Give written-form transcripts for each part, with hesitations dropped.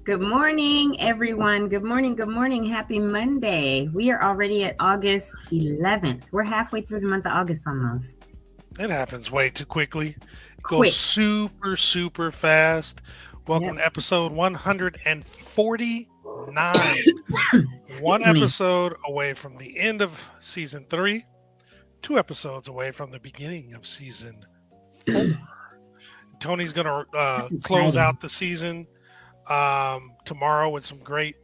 Good morning, everyone. Good morning. Good morning. Happy Monday. We are already at August 11th. We're halfway through the month of August almost. It happens way too quickly. It goes Quick. super, super fast. Welcome Yep. to episode 149. One Excuse me. episode away from the end of season three, two episodes away from the beginning of season four. Tony's going to That's close exciting. out the season tomorrow with some great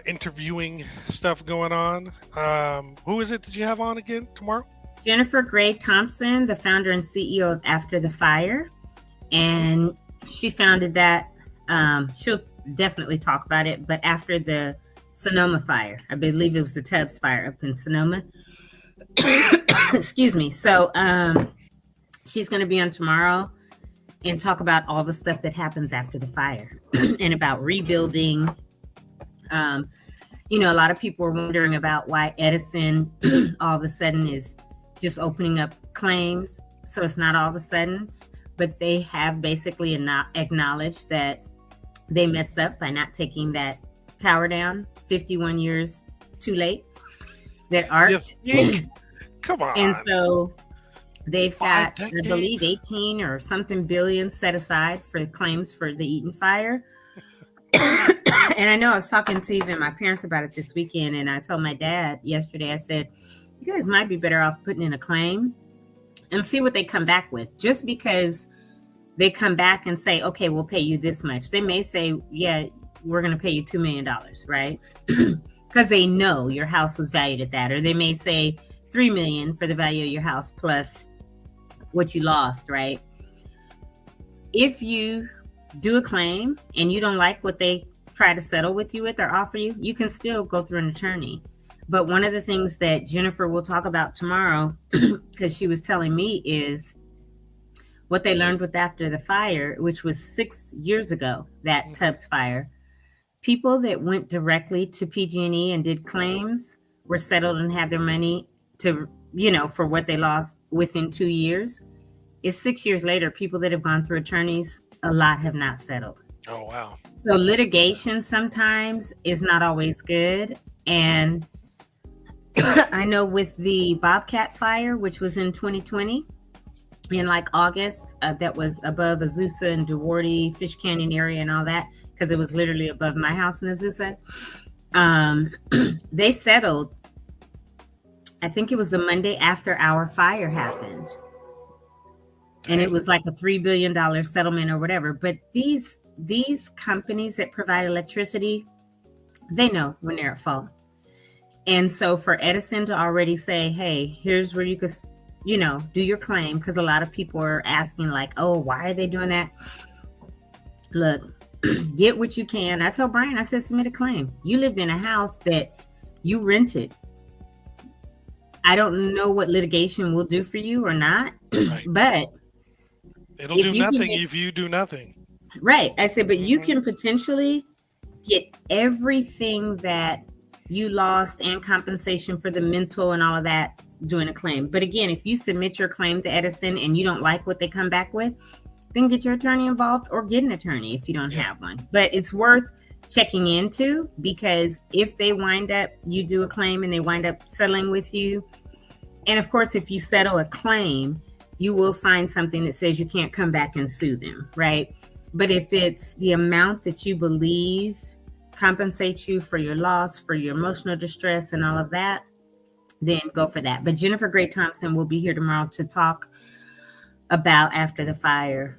interviewing stuff going on. Who is it that you have on again tomorrow? Jennifer Gray Thompson, the founder and CEO of After the Fire. And she founded that. She'll definitely talk about it, but after the Sonoma fire, I believe it was the Tubbs fire up in Sonoma. Excuse me. So she's going to be on tomorrow and talk about all the stuff that happens after the fire and about rebuilding. Um, a lot of people are wondering about why Edison all of a sudden is just opening up claims. So it's not all of a sudden, but they have basically acknowledged that they messed up by not taking that tower down 51 years too late, that You arced. think? Come And on. so they've Five got, I believe, decades? 18 or something billion set aside for claims for the Eaton fire. And I know I was talking to even my parents about it this weekend, and I told my dad yesterday, I said, you guys might be better off putting in a claim and see what they come back with. Just because they come back and say, okay, we'll pay you this much. They may say, yeah, we're going to pay you $2 million, right? Because they know your house was valued at that. Or they may say $3 million for the value of your house plus what you lost, right? If you do a claim and you don't like what they try to settle with you with or offer you, you can still go through an attorney. But one of the things that Jennifer will talk about tomorrow, because she was telling me, is what they learned with after the fire, which was 6 years ago, that Mhm. Tubbs fire. People that went directly to PG&E and did claims were settled and had their money to, for what they lost within 2 years. It's 6 years later, people that have gone through attorneys, a lot have not settled. Oh, wow. So litigation sometimes is not always good. And I know with the Bobcat fire, which was in 2020, in like August, that was above Azusa and Duarte, Fish Canyon area and all that, because it was literally above my house in Azusa. They settled, I think it was the Monday after our fire happened. And it Dang. was like a $3 billion settlement or whatever. But these companies that provide electricity, they know when they're at fault. And so for Edison to already say, hey, here's where you could, do your claim, because a lot of people are asking, like, oh, why are they doing that? Look, get what you can. I told Brian, I said, submit a claim. You lived in a house that you rented. I don't know what litigation will do for you or not, Right. but It'll if do you can nothing get if you do nothing. right, I said, but you Hmm. can potentially get everything that you lost and compensation for the mental and all of that doing a claim. But again, if you submit your claim to Edison and you don't like what they come back with, then get your attorney involved or get an attorney if you don't Yeah. have one. But it's worth checking into, because if they wind up, you do a claim and they wind up settling with you. And of course, if you settle a claim, you will sign something that says you can't come back and sue them, right? But if it's the amount that you believe compensates you for your loss, for your emotional distress, and all of that, then go for that. But Jennifer Gray Thompson will be here tomorrow to talk about after the fire.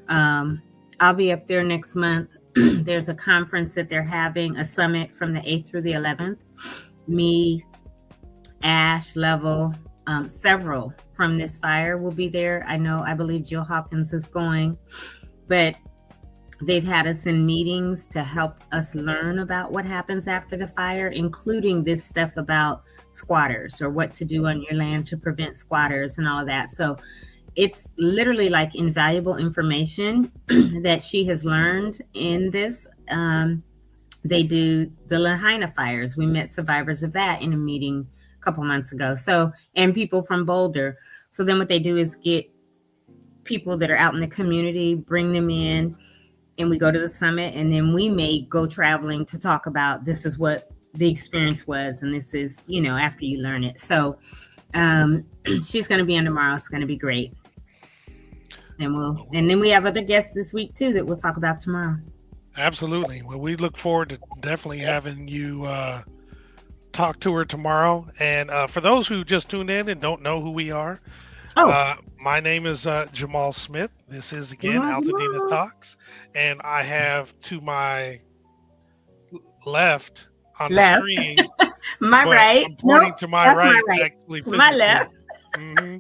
I'll be up there next month. There's a conference that they're having, a summit from the 8th through the 11th. Me, Ash, Level, several from this fire will be there. I believe Jill Hawkins is going, but they've had us in meetings to help us learn about what happens after the fire, including this stuff about squatters or what to do on your land to prevent squatters and all of that. So it's literally like invaluable information that she has learned in this. They do the Lahaina fires. We met survivors of that in a meeting a couple months ago. So, and people from Boulder. So then what they do is get people that are out in the community, bring them in, and we go to the summit, and then we may go traveling to talk about this is what the experience was, and this is, after you learn it. So she's going to be on tomorrow. It's going to be great. And then we have other guests this week too that we'll talk about tomorrow. Absolutely. Well, we look forward to definitely having you talk to her tomorrow. And for those who just tuned in and don't know who we are, my name is Jamal Smith. This is again AltadenaTalks, and I have to my left on the screen. My right. I'm pointing to my right. Actually, my left. Mm-hmm.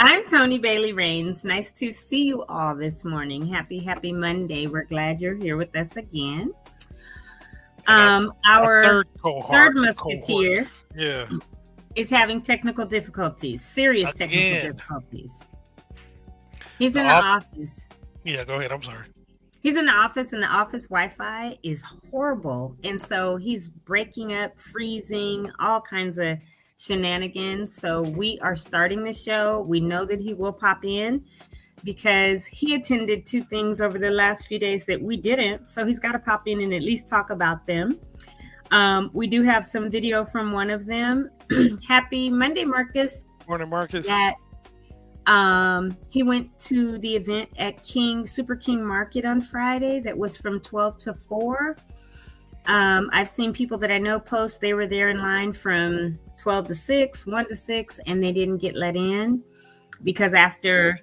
I'm Tony Bailey Rains. Nice to see you all this morning. Happy Monday. We're glad you're here with us again. Our third musketeer is having technical difficulties, serious technical difficulties. He's in the office. Yeah, go ahead. I'm sorry. He's in the office, and the office Wi-Fi is horrible. And so he's breaking up, freezing, all kinds of shenanigans. So we are starting the show. We know that he will pop in because he attended 2 things over the last few days that we didn't. So he's got to pop in and at least talk about them. We do have some video from one of them. Happy Monday, Marcus. Morning, Marcus. He went to the event at Super King Market on Friday that was from 12 to 4. I've seen people that I know post they were there in line from 12 to 6, 1 to 6, and they didn't get let in because after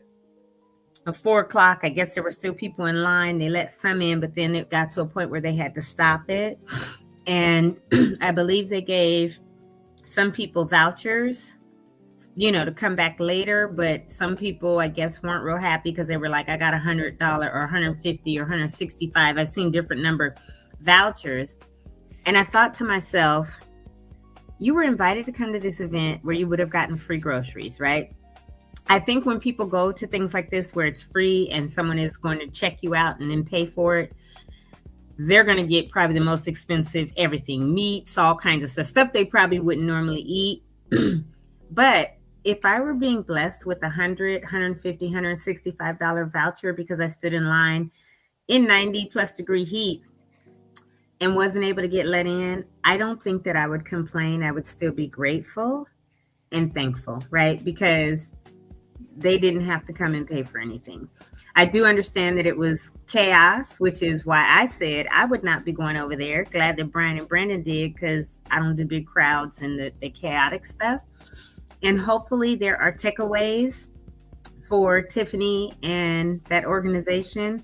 4 o'clock, I guess there were still people in line. They let some in, but then it got to a point where they had to stop it. And I believe they gave some people vouchers, to come back later. But some people, I guess, weren't real happy because they were like, I got $100 or $150 or $165. I've seen different number vouchers. And I thought to myself, you were invited to come to this event where you would have gotten free groceries, right? I think when people go to things like this where it's free and someone is going to check you out and then pay for it, they're going to get probably the most expensive everything, meats, all kinds of stuff they probably wouldn't normally eat. But if I were being blessed with $100, $150, $165 voucher because I stood in line in 90 plus degree heat and wasn't able to get let in, I don't think that I would complain. I would still be grateful and thankful, right? Because they didn't have to come and pay for anything. I do understand that it was chaos, which is why I said I would not be going over there. Glad that Brian and Brandon did, because I don't do big crowds and the chaotic stuff. And hopefully there are takeaways for Tiffany and that organization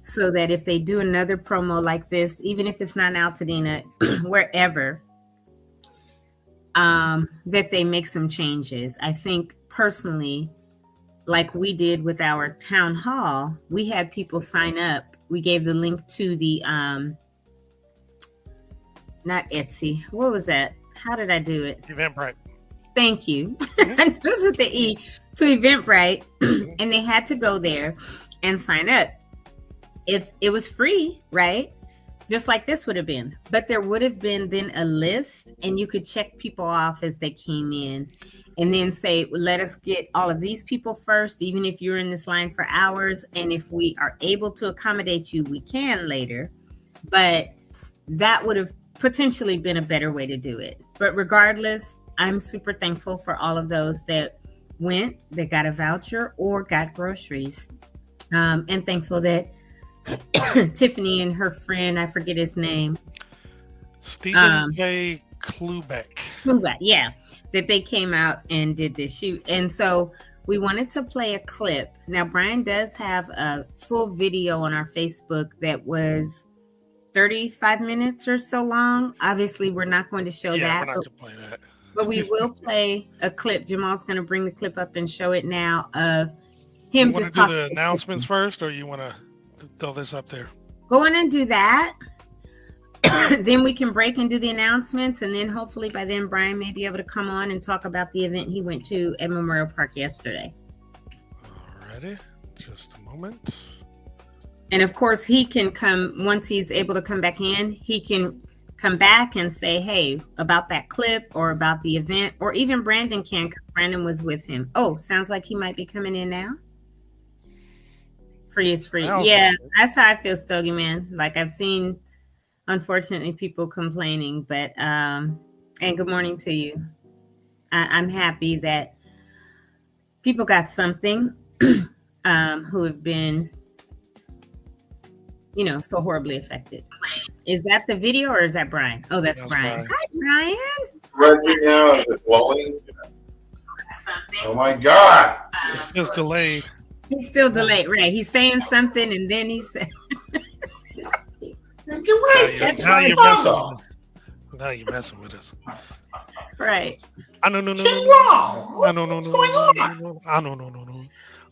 so that if they do another promo like this, even if it's not in Altadena, wherever, that they make some changes. I think personally, like we did with our town hall, we had people sign up. We gave the link to the, not Etsy. What was that? How did I do it? Eventbrite. Thank you. It was with the E, to Eventbrite, and they had to go there and sign up. It was free, right? Just like this would have been. But there would have been then a list, and you could check people off as they came in. And then say, let us get all of these people first, even if you're in this line for hours. And if we are able to accommodate you, we can later. But that would have potentially been a better way to do it. But regardless, I'm super thankful for all of those that went, that got a voucher or got groceries. And thankful that Tiffany and her friend, I forget his name. Stephen K. Klubeck, yeah. That they came out and did this shoot. And so we wanted to play a clip. Now, Brian does have a full video on our Facebook that was 35 minutes or so long. Obviously, we're not going to show that. We're not going to play that. But we will play a clip. Jamal's going to bring the clip up and show it now of him just talking. You want to do the announcements first, or you want to throw this up there? Go on and do that. Then we can break and do the announcements, and then hopefully by then Brian may be able to come on and talk about the event he went to at Memorial Park yesterday. Alrighty, just a moment. And of course he can come, once he's able to come back in, he can come back and say, hey, about that clip or about the event, or even Brandon can, because Brandon was with him. Oh, sounds like he might be coming in now. Free is free. Sounds Yeah, like it. that's how I feel, Stogie Man. Like I've seen, unfortunately, people complaining, but and good morning to you. I'm happy that people got something who have been, so horribly affected. Is that the video or is that Brian? Oh, that's Brian. Brian. Hi, Brian. Right now, is it blowing? Oh my God! It's just delayed. He's still delayed, right? He's saying something and then he said, Now you're messing with us. Now you're messing with us. right. No.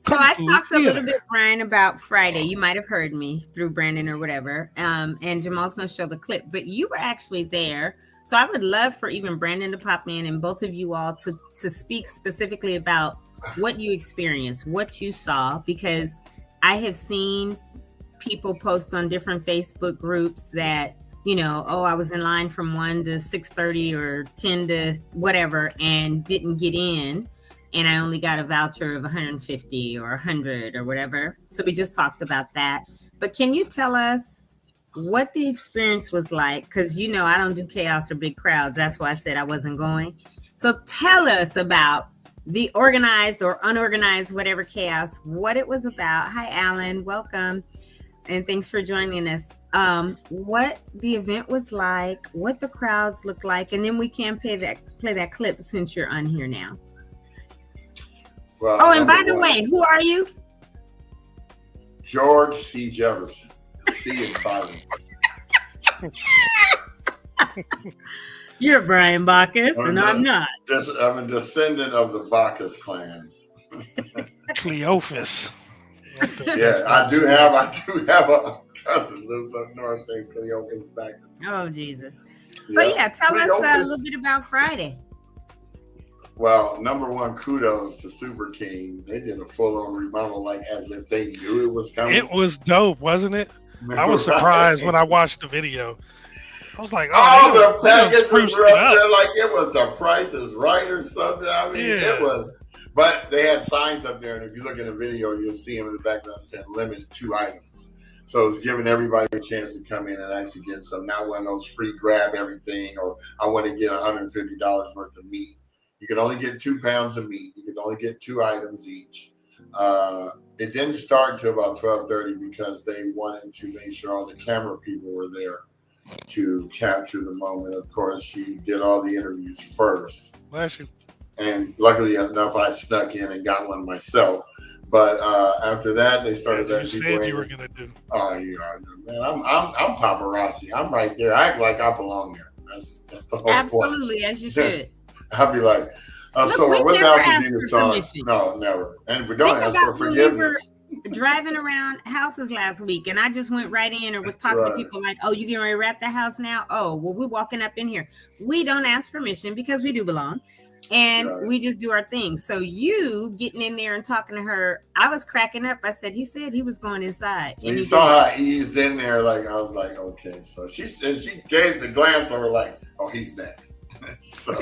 So I talked a little bit, Brian, about Friday. You might have heard me through Brandon or whatever. And Jamal's going to show the clip, but you were actually there. So I would love for even Brandon to pop in and both of you all to speak specifically about what you experienced, what you saw, because I have seen people post on different Facebook groups that, I was in line from 1 to 6:30 or 10 to whatever and didn't get in. And I only got a voucher of 150 or 100 or whatever. So we just talked about that. But can you tell us what the experience was like? Because, I don't do chaos or big crowds. That's why I said I wasn't going. So tell us about the organized or unorganized, whatever chaos, what it was about. Hi, Alan. Welcome. And thanks for joining us. What the event was like, what the crowds looked like, and then we can play that clip since you're on here now. Well, and by the way, who are you? George C. Jefferson. C is silent. You're Brian Bacchus, and I'm not. I'm a descendant of the Bacchus clan. Cleophas. Yeah, I do have a cousin lives up north named Cleophas Bacchus. Oh, Jesus. So tell us a little bit about Friday. Well, number one, kudos to Super King. They did a full-on remodel, like as if they knew it was coming. It was dope, wasn't it? I was surprised when I watched the video. I was like, the packages were up there like it was The Price is Right or something. I mean, it was. But they had signs up there, and if you look at the video, you'll see them in the background saying limited 2 items. So it's giving everybody a chance to come in and actually get some, not one of those free grab everything, or I want to get $150 worth of meat. You can only get 2 pounds of meat. You can only get 2 items each. It didn't start until about 12:30 because they wanted to make sure all the camera people were there to capture the moment. Of course, she did all the interviews first. Bless you. And luckily enough, I snuck in and got one myself. But after that, they started. As you said you were gonna do. Oh, yeah, man, I'm paparazzi. I'm right there. I act like I belong there. That's the whole point. Absolutely, as you should. I'll be like, so we're without the song. No, never. And we don't ask for forgiveness. Driving around houses last week, and I just went right in or was talking to people like, oh, you getting ready to wrap the house now? Oh, well, we're walking up in here. We don't ask permission because we do belong. And we just do our thing. So you getting in there and talking to her, I was cracking up. I said, he said he was going inside. And you saw how I eased in there. Like, I was like, okay. So she gave the glance over like, oh, he's next. So,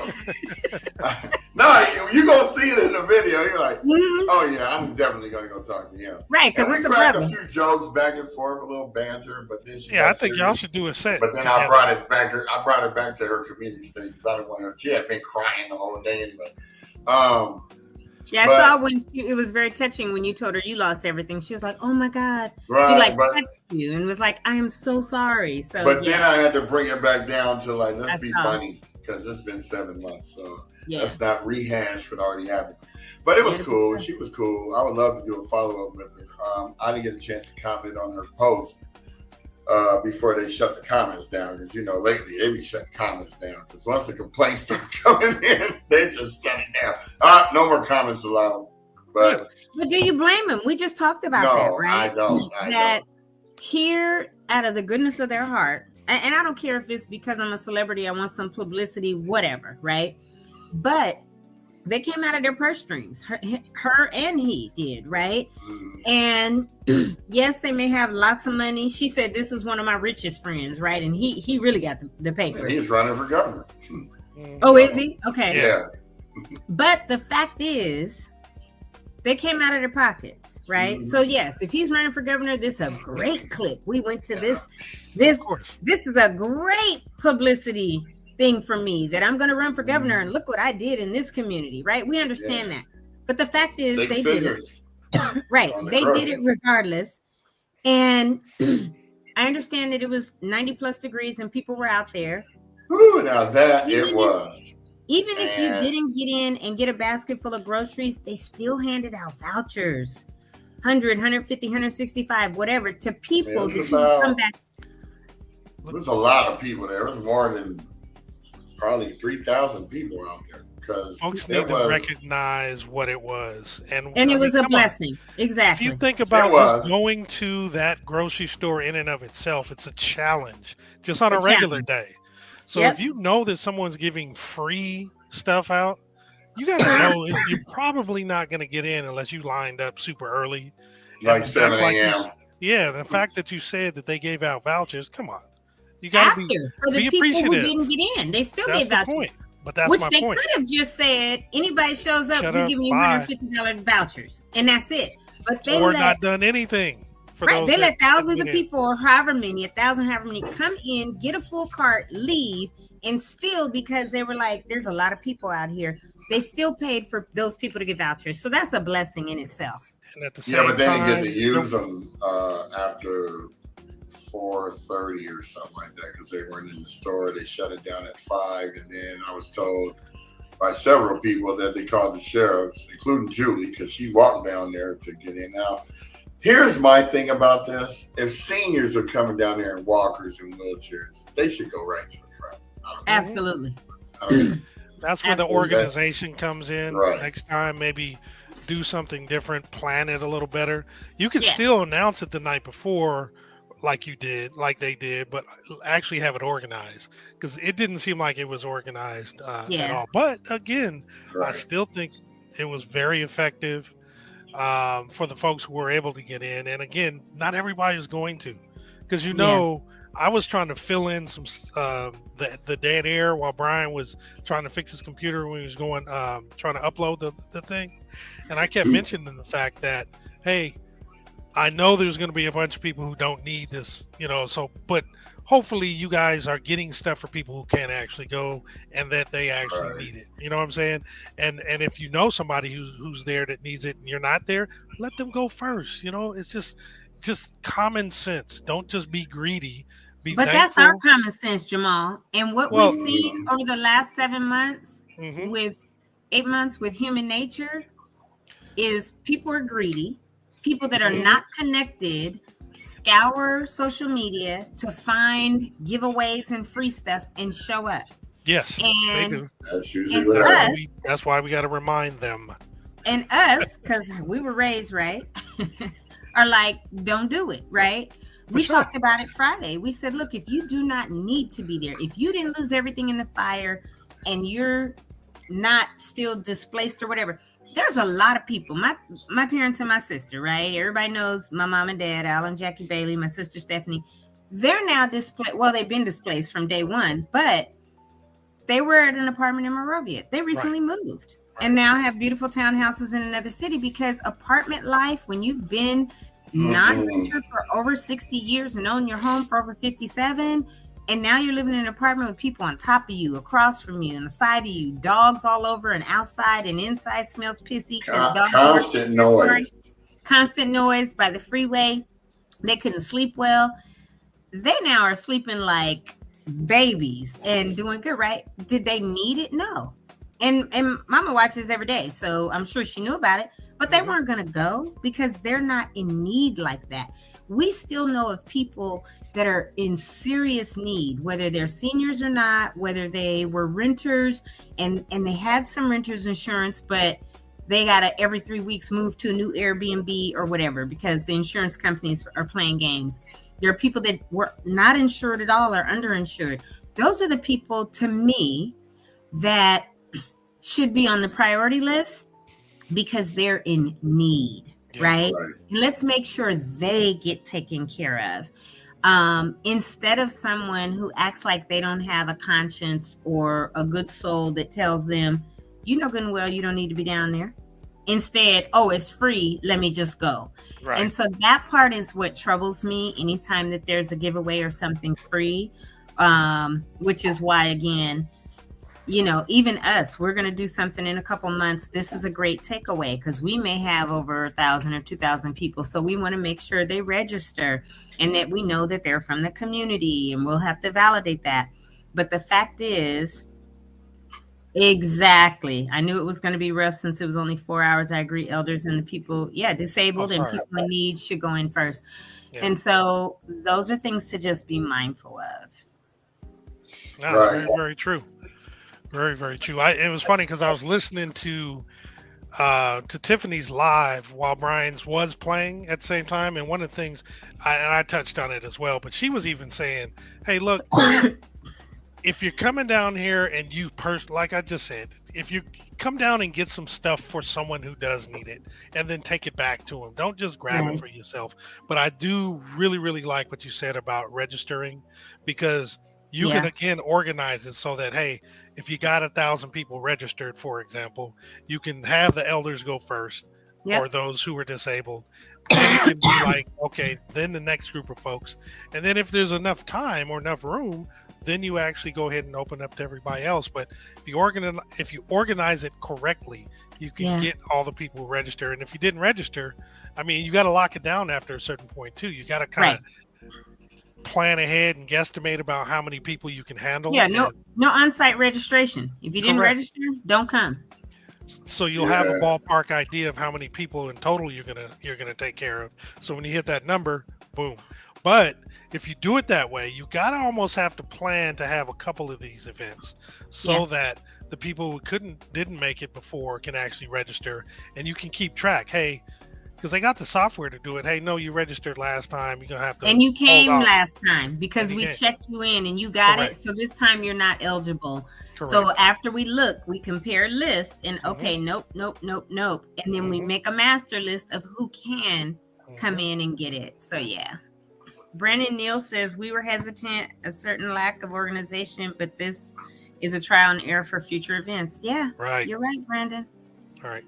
no, you gonna see it in the video. You're like, oh yeah, I'm definitely gonna go talk to him. Right, because it's a brother. A few jokes back and forth, a little banter, but then I think y'all should do a set. But then I brought it back to her comedic stage because I didn't want her. She had been crying the whole day anyway. I saw when it was very touching when you told her you lost everything. She was like, "Oh my God!" Right, she touched you and was like, "I am so sorry." So, then I had to bring it back down to like, let's be funny because it's been 7 months, so let's not rehash what already happened. But it was cool. She was cool. I would love to do a follow up with her. I didn't get a chance to comment on her post before they shut the comments down because lately they be shutting comments down because once the complaints start coming in, they just shut it down. No more comments allowed. But do you blame them? We just talked about that, right? I don't. Here, out of the goodness of their heart, and I don't care if it's because I'm a celebrity, I want some publicity, whatever, right? But they came out of their purse strings. Her and he did, right? And yes, they may have lots of money. She said, this is one of my richest friends, right? And he really got the paper. Yeah, he's running for governor. Oh, is he? Okay. Yeah. But the fact is, They came out of their pockets, right? So yes, if he's running for governor, this is a great clip. We went to this is a great publicity thing for me that I'm going to run for governor and look what I did in this community, right? We understand that. But the fact is they did it. Right. They did it regardless. And I understand that it was 90 plus degrees and people were out there. Ooh, now that it was. Even if you didn't get in and get a basket full of groceries, they still handed out vouchers. 100, 150, 165, whatever, to people that come back. There was a lot of people there. There was more than probably 3,000 people out there. Because folks need to recognize what it was. And it was a blessing. Exactly. If you think about going to that grocery store in and of itself, it's a challenge just on a regular day. So if you know that someone's giving free stuff out, you got to know you're probably not going to get in unless you lined up super early. Like 7 a.m. Yeah, the fact that you said that they gave out vouchers, come on. You got to be for the people who didn't get in. They still gave vouchers. Point. But that's which my they point. could have just said, anybody shows up, we're giving you $150 vouchers. And that's it. But they not done anything. They let thousands of people, or however many, come in, get a full cart, leave, and still, because they were like, there's a lot of people out here, they still paid for those people to get vouchers. So that's a blessing in itself. And at the same but then you get to use them after 4:30 or something like that, because they weren't in the store. They shut it down at 5, and then I was told by several people that they called the sheriffs, including Julie, because she walked down there to get in. Now, here's my thing about this. If seniors are coming down there in walkers and wheelchairs, they should go right to the front. Absolutely. That's where the organization comes in. Right. Next time, maybe do something different, plan it a little better. You can still announce it the night before, like they did, but actually have it organized, because it didn't seem like it was organized at all. But again, I still think it was very effective for the folks who were able to get in. And again, not everybody is going to, because I was trying to fill in some the dead air while Brian was trying to fix his computer when he was going trying to upload the thing, and I kept mentioning the fact that, hey, I know there's going to be a bunch of people who don't need this, but hopefully you guys are getting stuff for people who can't actually go and that they actually need it. You know what I'm saying? And if you know somebody who's there that needs it and you're not there, let them go first. It's just common sense. Don't just be greedy. But that's our common sense, Jamal. And what we've seen over the last 7 months, with 8 months with human nature, is people are greedy. People that are not connected scour social media to find giveaways and free stuff and show up. Yes, and they do. That's why we got to remind them. And us, because we were raised right, are like, don't do it, right? We talked about it Friday. We said, look, if you do not need to be there, if you didn't lose everything in the fire and you're not still displaced or whatever, there's a lot of people. My parents and my sister, right? Everybody knows my mom and dad, Al and Jackie Bailey, my sister Stephanie. They're now displaced. Well, they've been displaced from day one, but they were at an apartment in Monrovia. They recently moved and now have beautiful townhouses in another city, because apartment life, when you've been non-renter for over 60 years and own your home for over 57, and now you're living in an apartment with people on top of you, across from you, on the side of you, dogs all over, and outside and inside smells pissy. Constant noise by the freeway. They couldn't sleep well. They now are sleeping like babies and doing good, right? Did they need it? No. And Mama watches every day, so I'm sure she knew about it, but they weren't going to go because they're not in need like that. We still know of people that are in serious need, whether they're seniors or not, whether they were renters and they had some renters insurance, but they got to every 3 weeks move to a new Airbnb or whatever because the insurance companies are playing games. There are people that were not insured at all or underinsured. Those are the people, to me, that should be on the priority list because they're in need, right? Let's make sure they get taken care of. Instead of someone who acts like they don't have a conscience or a good soul that tells them, you know good and well you don't need to be down there. Instead, oh, it's free, let me just go. Right. And so that part is what troubles me anytime that there's a giveaway or something free, which is why, again, even us, we're going to do something in a couple months. This is a great takeaway because we may have over 1,000 or 2,000 people. So we want to make sure they register and that we know that they're from the community, and we'll have to validate that. But the fact is, exactly. I knew it was going to be rough since it was only 4 hours. I agree. Elders and the people, disabled and people in need should go in first. Yeah. And so those are things to just be mindful of. No, very, very true. Very, very true. It was funny because I was listening to Tiffany's live while Brian's was playing at the same time. And one of the things, I touched on it as well, but she was even saying, hey, look, if you're coming down here and you like I just said, if you come down and get some stuff for someone who does need it and then take it back to them, don't just grab it for yourself. But I do really, really like what you said about registering, because you can, again, organize it so that, hey, if you got 1,000 people registered, for example, you can have the elders go first, or those who are disabled. Then you can be like, okay, then the next group of folks. And then if there's enough time or enough room, then you actually go ahead and open up to everybody else. But if you organize it correctly, you can get all the people who register. And if you didn't register, I mean, you got to lock it down after a certain point too. You got to kind of plan ahead and guesstimate about how many people you can handle. Yeah, no on-site registration. If you didn't register, don't come. So you'll have a ballpark idea of how many people in total you're gonna take care of. So when you hit that number, boom. But if you do it that way, you gotta almost have to plan to have a couple of these events so that the people who didn't make it before can actually register, and you can keep track. Hey, because they got the software to do it. Hey, no, you registered last time. You're going to have to. And you came last time because we checked you in and you got it. So this time you're not eligible. Correct. So after we look, we compare lists and okay, nope. And then we make a master list of who can come in and get it. So Brandon Neal says we were hesitant, a certain lack of organization, but this is a trial and error for future events. Yeah, right. You're right, Brandon. All right.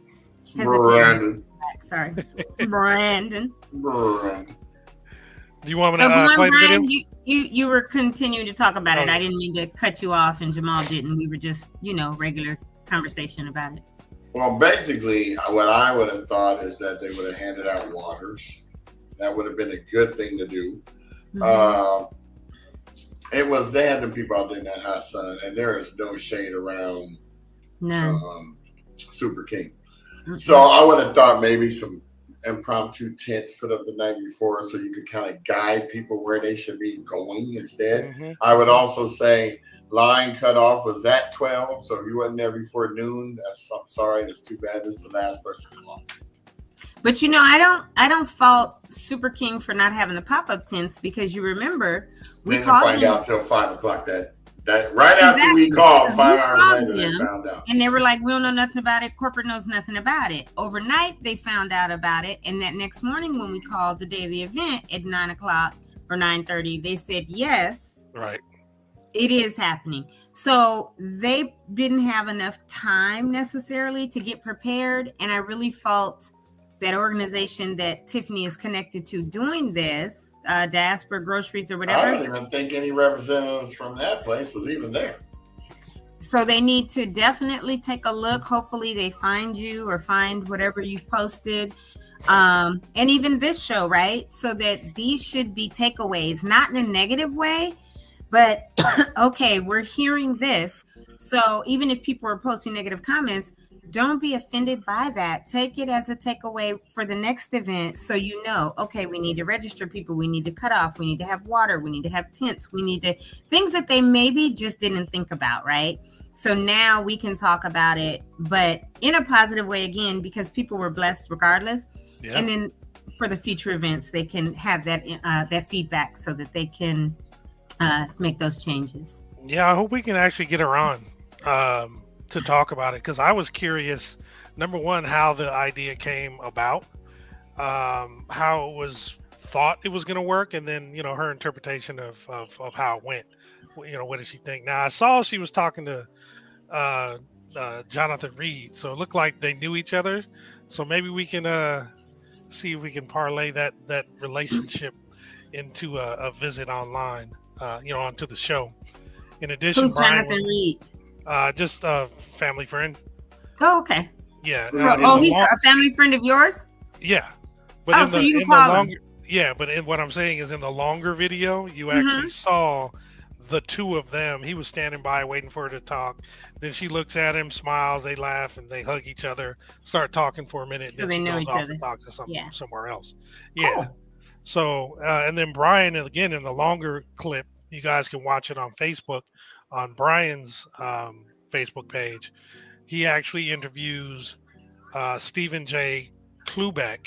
Brandon. Sorry, Brandon. Do you want me to play Brian, the video? You were continuing to talk about it. I didn't mean to cut you off, and Jamal didn't. We were just, regular conversation about it. Well, basically, what I would have thought is that they would have handed out waters. That would have been a good thing to do. Mm-hmm. They had the people out there in that hot sun, and there is no shade around Super King. So I would have thought maybe some impromptu tents put up the night before so you could kind of guide people where they should be going instead. Mm-hmm. I would also say line cutoff was at 12. So if you wasn't there before noon, I'm sorry, that's too bad. This is the last person to come on. But I don't fault Super King for not having the pop-up tents, because you remember we called find out till 5 o'clock that right after we called, 5 hours later, they found out. And they were like, we don't know nothing about it. Corporate knows nothing about it. Overnight, they found out about it. And that next morning when we called the day of the event at 9 o'clock or 9:30, they said, yes, right, it is happening. So they didn't have enough time necessarily to get prepared. And I really fault that organization that Tiffany is connected to doing this, Diaspora Groceries or whatever. I don't even think any representatives from that place was even there. So they need to definitely take a look. Hopefully they find you or find whatever you've posted. And even this show, right? So that these should be takeaways, not in a negative way, but okay, we're hearing this. So even if people are posting negative comments, don't be offended by that. Take it as a takeaway for the next event. So okay, we need to register people. We need to cut off. We need to have water. We need to have tents. We need to things that they maybe just didn't think about, right? So now we can talk about it, but in a positive way again, because people were blessed regardless. Yeah. And then for the future events, they can have that feedback so that they can make those changes. Yeah, I hope we can actually get her on to talk about it, because I was curious, number one, how the idea came about, how it was thought it was going to work, and then her interpretation of how it went. What did she think? Now I saw she was talking to Jonathan Reed. So it looked like they knew each other. So maybe we can see if we can parlay that relationship into a visit online, onto the show. In addition, who's Jonathan Reed? Just a family friend. Oh, okay. Yeah. So, he's a family friend of yours? Yeah. But so you can call him. Yeah, but what I'm saying is in the longer video, you actually saw the two of them. He was standing by waiting for her to talk. Then she looks at him, smiles, they laugh, and they hug each other, start talking for a minute. So they know each other. And talk to somewhere else. Yeah. Cool. So, and then Brian, again, in the longer clip, you guys can watch it on Facebook, on Brian's Facebook page. He actually interviews Stephen J. Klubeck,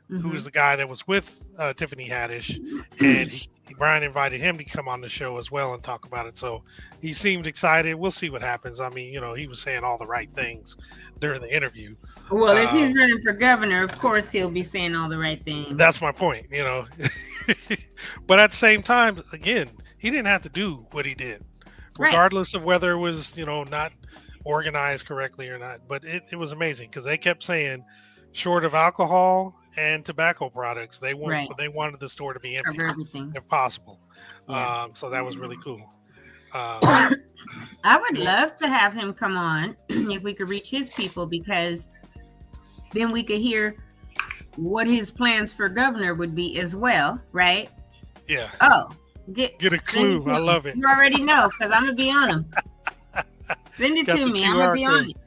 who is the guy that was with Tiffany Haddish, and Brian invited him to come on the show as well and talk about it. So he seemed excited. We'll see what happens. I mean, he was saying all the right things during the interview. Well, if he's running for governor, of course he'll be saying all the right things. That's my point, But at the same time, again, he didn't have to do what he did, regardless of whether it was, not organized correctly or not. But it was amazing because they kept saying, short of alcohol and tobacco products, they wanted the store to be empty if possible. So that was really cool. I would love to have him come on if we could reach his people, because then we could hear what his plans for governor would be as well, right? Yeah. Oh, get a clue. I love it. You already know, because I'm gonna be on him. Send it to me. I'm gonna be on it.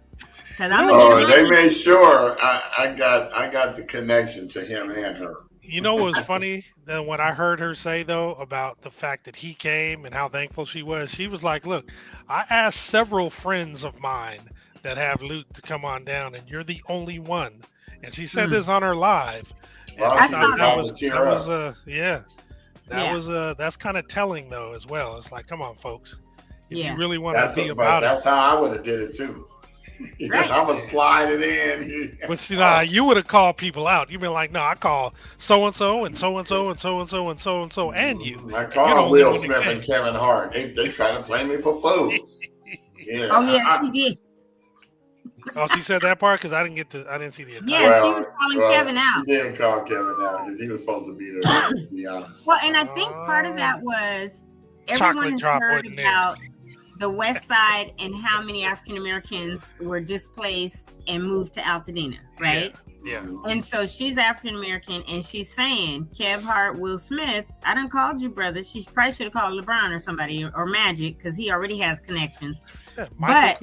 They made sure I got the connection to him and her. You know what was funny? Then when I heard her say, though, about the fact that he came and how thankful she was like, look, I asked several friends of mine that have loot to come on down, and you're the only one. And she said this on her live. Well, that's kind of telling, though, as well. It's like, come on, folks. If you really want to be about it. That's how I would have did it, too. Right. I'm gonna slide it in. But see, you would have called people out. You'd been like, "No, I call so and so and so and so and so and so and so and so and you." I called Will Smith and Kevin Hart. They try to play me for food. Yeah. Oh yeah, she did. Oh, she said that part because I didn't see the. Yeah, she was calling Kevin out. She did call Kevin out because he was supposed to be there. To be honest. Well, and I think part of that was everyone heard about the West Side and how many African Americans were displaced and moved to Altadena, right? Yeah. And so she's African American, and she's saying, Kev Hart, Will Smith, I done called you, brother. She probably should have called LeBron or somebody, or Magic, because he already has connections. Where that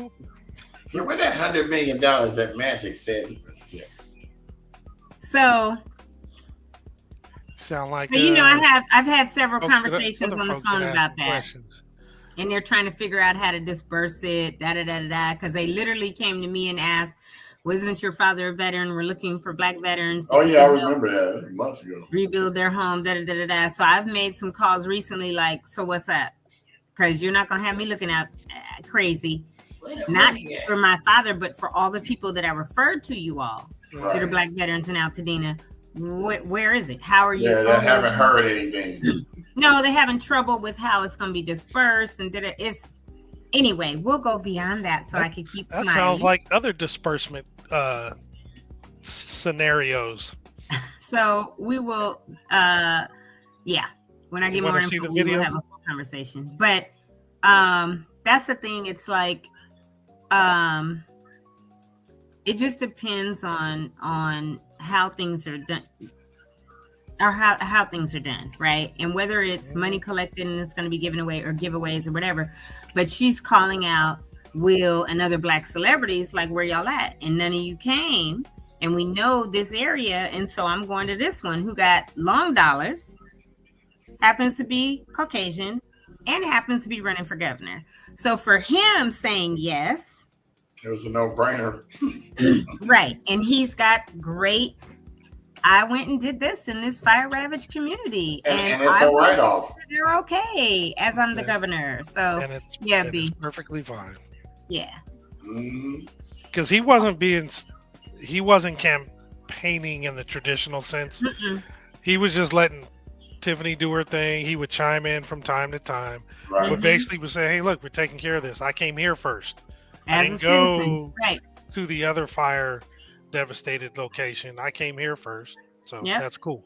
$100 million that Magic said he was getting? Sound like I've had several conversations on the phone about that. Questions. And they're trying to figure out how to disperse it, because they literally came to me and asked, wasn't your father a veteran? We're looking for Black veterans. Oh, yeah, I remember that months ago. Rebuild their home, So I've made some calls recently like, so what's up? Because you're not going to have me looking out crazy. Not for my father, but for all the people that I referred to you all that are Black veterans in Altadena. Where is it? How are you? Yeah, they haven't heard anything. No, they're having trouble with how it's going to be dispersed, and anyway. We'll go beyond that, so I can keep smiling. That sounds like other disbursement scenarios. So we will, when I get more info, we will have a full conversation. But that's the thing. It's like, it just depends on how things are done. Or how things are done, right? And whether it's money collected and it's going to be given away or giveaways or whatever. But she's calling out Will and other Black celebrities, like, where y'all at? And none of you came. And we know this area. And so I'm going to this one who got long dollars, happens to be Caucasian, and happens to be running for governor. So for him saying yes. It was a no-brainer. Right. And he's got great... I went and did this in this fire-ravaged community, and it's a write-off. They're okay, as I'm the governor. So it's perfectly fine. Yeah, because he wasn't campaigning in the traditional sense. He was just letting Tiffany do her thing. He would chime in from time to time, but basically was saying, "Hey, look, we're taking care of this. I came here first. I as didn't a citizen, go right? to the other fire devastated location. I came here first, so Yep. that's cool.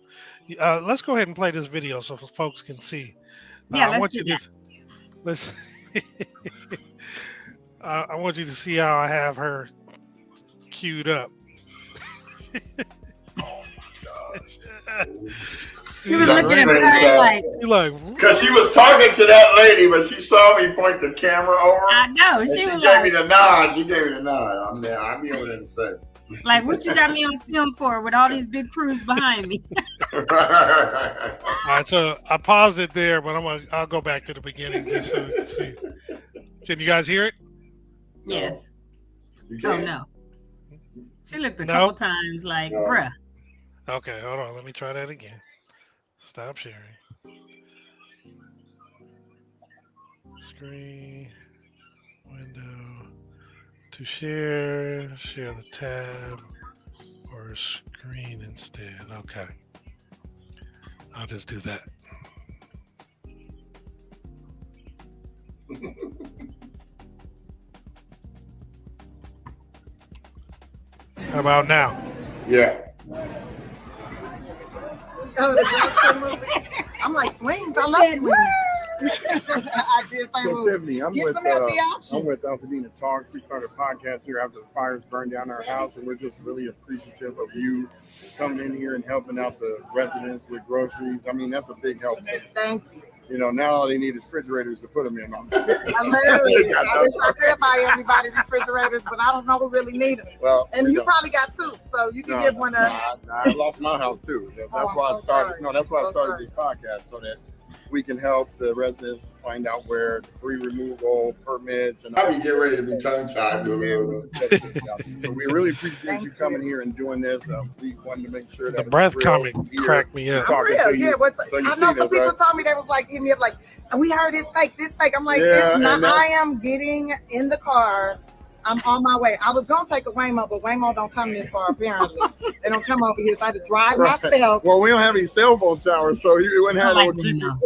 Let's go ahead and play this video so folks can see. Yeah, I let's want do you that. to let's. I want you to see how I have her queued up. She was looking at me like, because she was talking to that lady, but she saw me point the camera over. I know. She gave me the nod. She gave me the nod. I'm there. I'll be over there in a second. Like, what you got me on film for with all these big crews behind me? All right, so I paused it there, but I'll go back to the beginning just so we can see. Can you guys hear it? Yes. Oh no. She looked a couple times like, bruh. Okay, hold on. Let me try that again. Stop sharing. Screen, window, to share the tab, or screen instead. Okay. I'll just do that. How about now? Yeah. I'm like, swings. I love swings. I did say so Tiffany, I'm with AltadenaTalks. We started a podcast here after the fires burned down our house, and we're just really appreciative of you coming in here and helping out the residents with groceries. I mean, that's a big help. Thank you. You know, now all they need is refrigerators to put them in. I wish I could buy everybody refrigerators, but I don't know who really need them. Well, and you probably got two, so you can give one up. I lost my house too. That's why I started. No, that's why I started this podcast, so that we can help the residents find out where debris removal permits and. I mean, get ready to be tongue-tied. So we really appreciate you coming here and doing this. We wanted to make sure that the breath comment cracked me up. I'm real, yeah. I know some people told me they was like, hit me up like, we heard it's fake, this fake. I'm like, it's not. I am getting in the car. I'm on my way. I was gonna take a Waymo, but Waymo don't come this far apparently. They don't come over here, so I had to drive myself. Well, we don't have any cell phone towers, so you wouldn't have no keep you.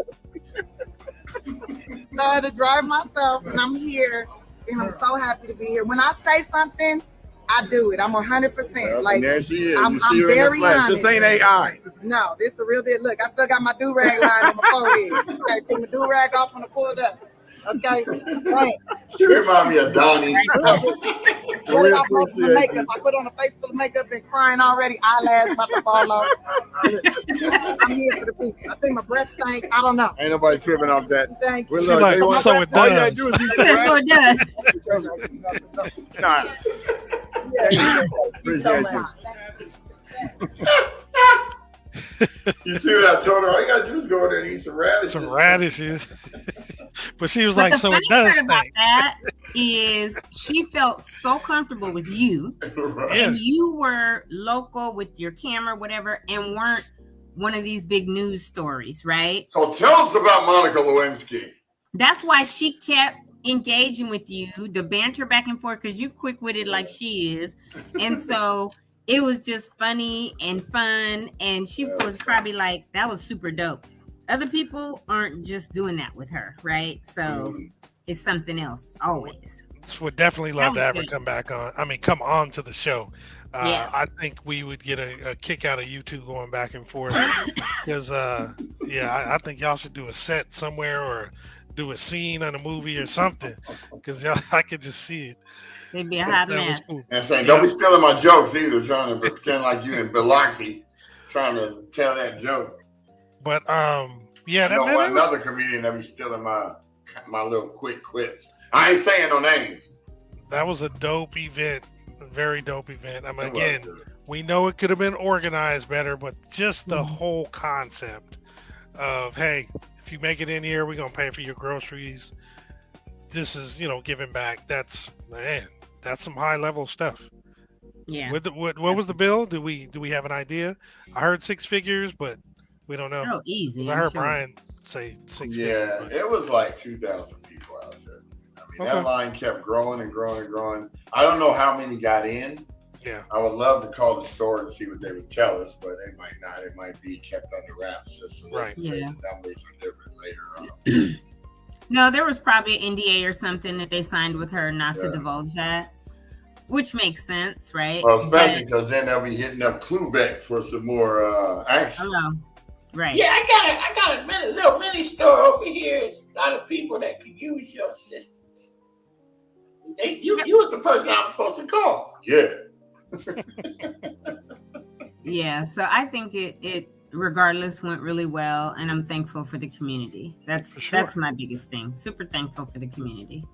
So I had to drive myself, and I'm here, and I'm so happy to be here. When I say something, I do it. I'm 100%. Like, there she is. I'm very honest. This ain't AI. No, this the real deal. Look, I still got my do-rag line on my forehead. Okay, take my do-rag off when I pull it up. Okay, right. She remind me of Donnie. What did I post my makeup? I put on a face full of makeup and crying already. Eyelash about to fall off. I'm here for the people. I think my breath stank. I don't know. Ain't nobody tripping off that. Thank you. She's like, so it does. All you gotta do is be So it does. Nah. Appreciate You see what I told her? All you gotta do is go in there and eat some radishes. Some radishes. But she was But like, the so funny it does part about stink. that is she felt so comfortable with you, Right. and you were local with your camera, whatever, and weren't one of these big news stories, right? So tell us about Monica Lewinsky. That's why she kept engaging with you, the banter back and forth, because you quick-witted like she is, and so it was just funny and fun, and she was probably like, that was super dope. Other people aren't just doing that with her, right? So it's something else always. Would definitely love to have her good. come on to the show. Yeah. I think we would get a kick out of you two going back and forth because, I think y'all should do a set somewhere or do a scene on a movie or something because I could just see it. It'd be a hot That was mess. cool. And saying, don't be stealing my jokes either, trying to pretend like you in Biloxi, trying to tell that joke. But I know another comedian that be stealing my little quick quips. I ain't saying no names. That was a dope event, a very dope event. I mean, again, we know it could have been organized better, but just the whole concept of, hey, if you make it in here, we're gonna pay for your groceries. This is, giving back. That's some high level stuff. Yeah. What was the bill? Do we have an idea? I heard 6 figures, but we don't know. Oh, easy. I heard Brian say 6 figures. Yeah, it was like 2,000 people out there. I mean, that line kept growing and growing and growing. I don't know how many got in. Yeah. I would love to call the store and see what they would tell us, but they might not. It might be kept under wraps just so they can say the numbers are different later on. No, there was probably an NDA or something that they signed with her not to divulge that, which makes sense, right? Well, especially because then they'll be hitting up Clubeck for some more action. Right. Yeah, I got a little mini store over here. It's a lot of people that could use your assistance. You was the person I was supposed to call. Yeah. Yeah. So I think it regardless went really well, and I'm thankful for the community. That's my biggest thing. Super thankful for the community.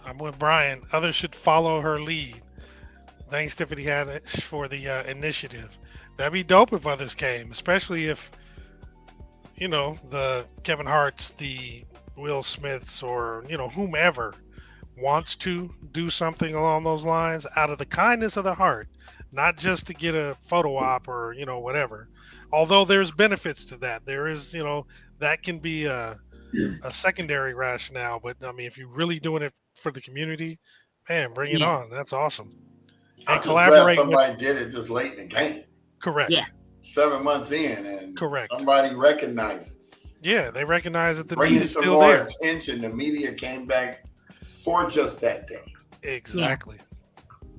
I'm with Brian. Others should follow her lead. Thanks, Tiffany Haddish, for the initiative. That'd be dope if others came, especially if, the Kevin Hart's, the Will Smiths, or, whomever wants to do something along those lines out of the kindness of the heart, not just to get a photo op or, whatever. Although there's benefits to that. There is, that can be a secondary rationale. But, I mean, if you're really doing it for the community, man, bring it on. That's awesome. And collaborate. Somebody did it this late in the game. Correct. Yeah. 7 months in, and correct. Somebody recognizes. Yeah, they recognize that the need is some still more there. Attention. The media came back for just that day. Exactly. Yeah.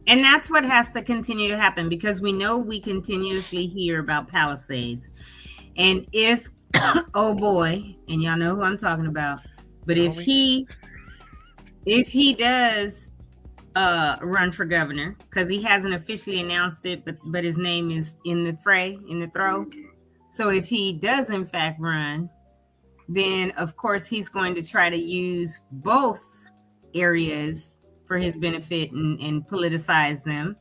And that's what has to continue to happen, because we know we continuously hear about Palisades. And if, oh boy, and y'all know who I'm talking about, but if he does run for governor, because he hasn't officially announced it, but his name is in the fray, in the throw. So if he does in fact run, then of course he's going to try to use both areas for his benefit and politicize them.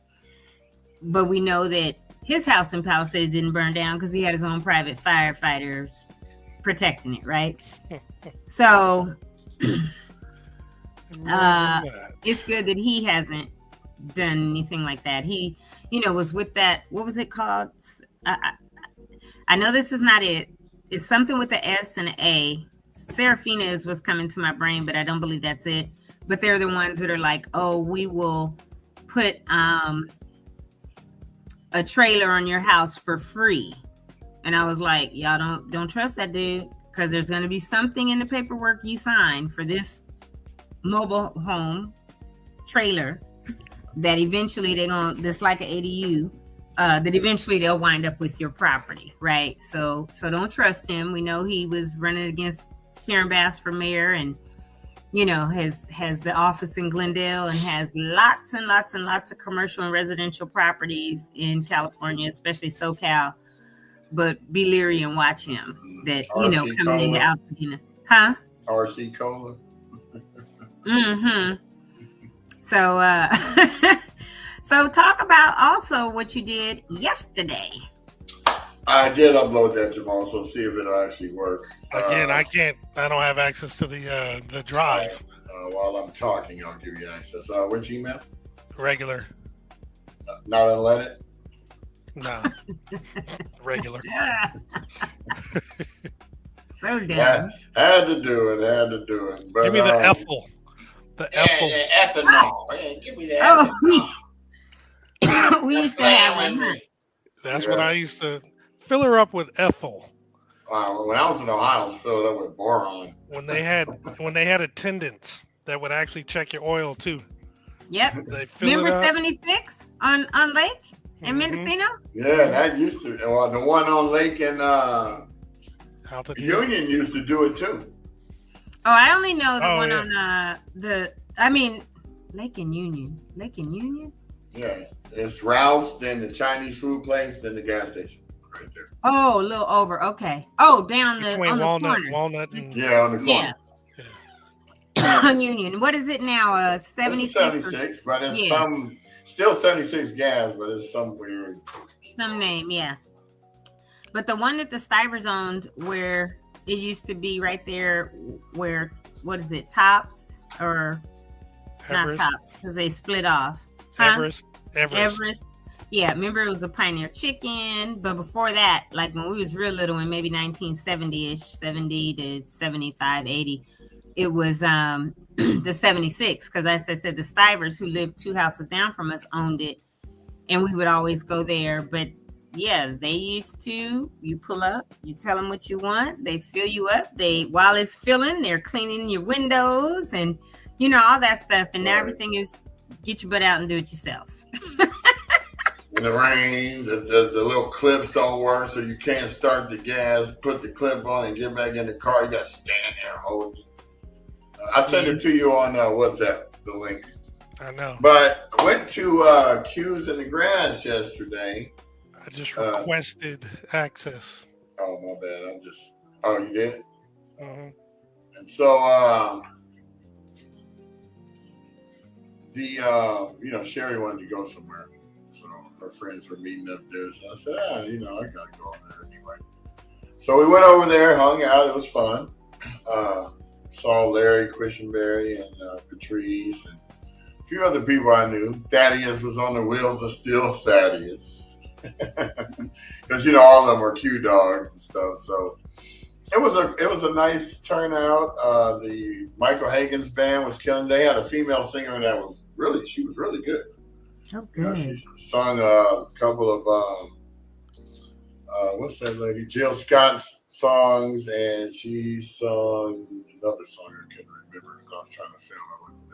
But we know that his house in Palisades didn't burn down because he had his own private firefighters protecting it, right? So it's good that he hasn't done anything like that. He, was with that, what was it called? I know this is not it. It's something with the S and an A. Serafina is what's coming to my brain, but I don't believe that's it. But they're the ones that are like, oh, we will put a trailer on your house for free. And I was like, y'all don't trust that dude, because there's going to be something in the paperwork you sign for this mobile home trailer that eventually that's like an ADU, that eventually they'll wind up with your property, right? So don't trust him. We know he was running against Karen Bass for mayor, and has the office in Glendale, and has lots and lots and lots of commercial and residential properties in California, especially SoCal. But be leery and watch him. That coming into Altadena, huh? RC Cola. Mm-hmm. So, so talk about also what you did yesterday. I did upload that, Jamal, so see if it'll actually work. Again, I don't have access to the drive. While I'm talking, I'll give you access. Which email? Regular. Not unleaded? No. Regular. So dumb. Had to do it. But, give me the Ethel. The Ethel. Ethanol. Give me the ethanol. Oh, we used to have one. That's what I used to fill her up with Ethel. When I was in Ohio, I was filled up with boron. When they had attendants that would actually check your oil too. Yep. Remember 76 on Lake in Mendocino? Yeah, that used to. Well, the one on Lake in Union used to do it too. Oh, I only know the one on Lake in Union. Lake in Union? Yeah, it's Ralph's, then the Chinese food place, then the gas station. Right there. Oh, a little over. Okay. Oh, down between on Walnut, the corner. Walnut. Yeah, on the corner. Yeah. On Union. What is it now? 76. 76, but it's still 76 gas, but it's some weird. Some name, yeah. But the one that the Stivers owned, where it used to be right there, where what is it? Tops or Everest. Not Tops, because they split off. Huh? Everest. Yeah, remember it was a Pioneer Chicken, but before that, like when we was real little, in maybe 1970-ish, 70 to 75, 80, it was the 76, because as I said, the Stivers, who lived 2 houses down from us, owned it, and we would always go there. But yeah, they used to, you pull up, you tell them what you want, they fill you up. While it's filling, they're cleaning your windows and, all that stuff. And now everything is get your butt out and do it yourself. In the rain, the little clips don't work, so you can't start the gas, put the clip on and get back in the car. You got to stand there holding it. I sent it to you on WhatsApp, the link. I know. But I went to Q's in the Grass yesterday. I just requested access. Oh, my bad. Oh, you did? Mm-hmm. And so, Sherry wanted to go somewhere. So her friends were meeting up there. So I said, I got to go over there anyway. So we went over there, hung out. It was fun. Saw Larry Quisenberry and Patrice and a few other people I knew. Thaddeus was on the Wheels of Steel Thaddeus. Because, all of them are Q dogs and stuff. So it was a nice turnout. The Michael Hagan's band was killing. They had a female singer that was really good. Oh, good. She sung a couple of what's that lady? Jill Scott's songs, and she sung another song I couldn't remember because I was trying to film. I wasn't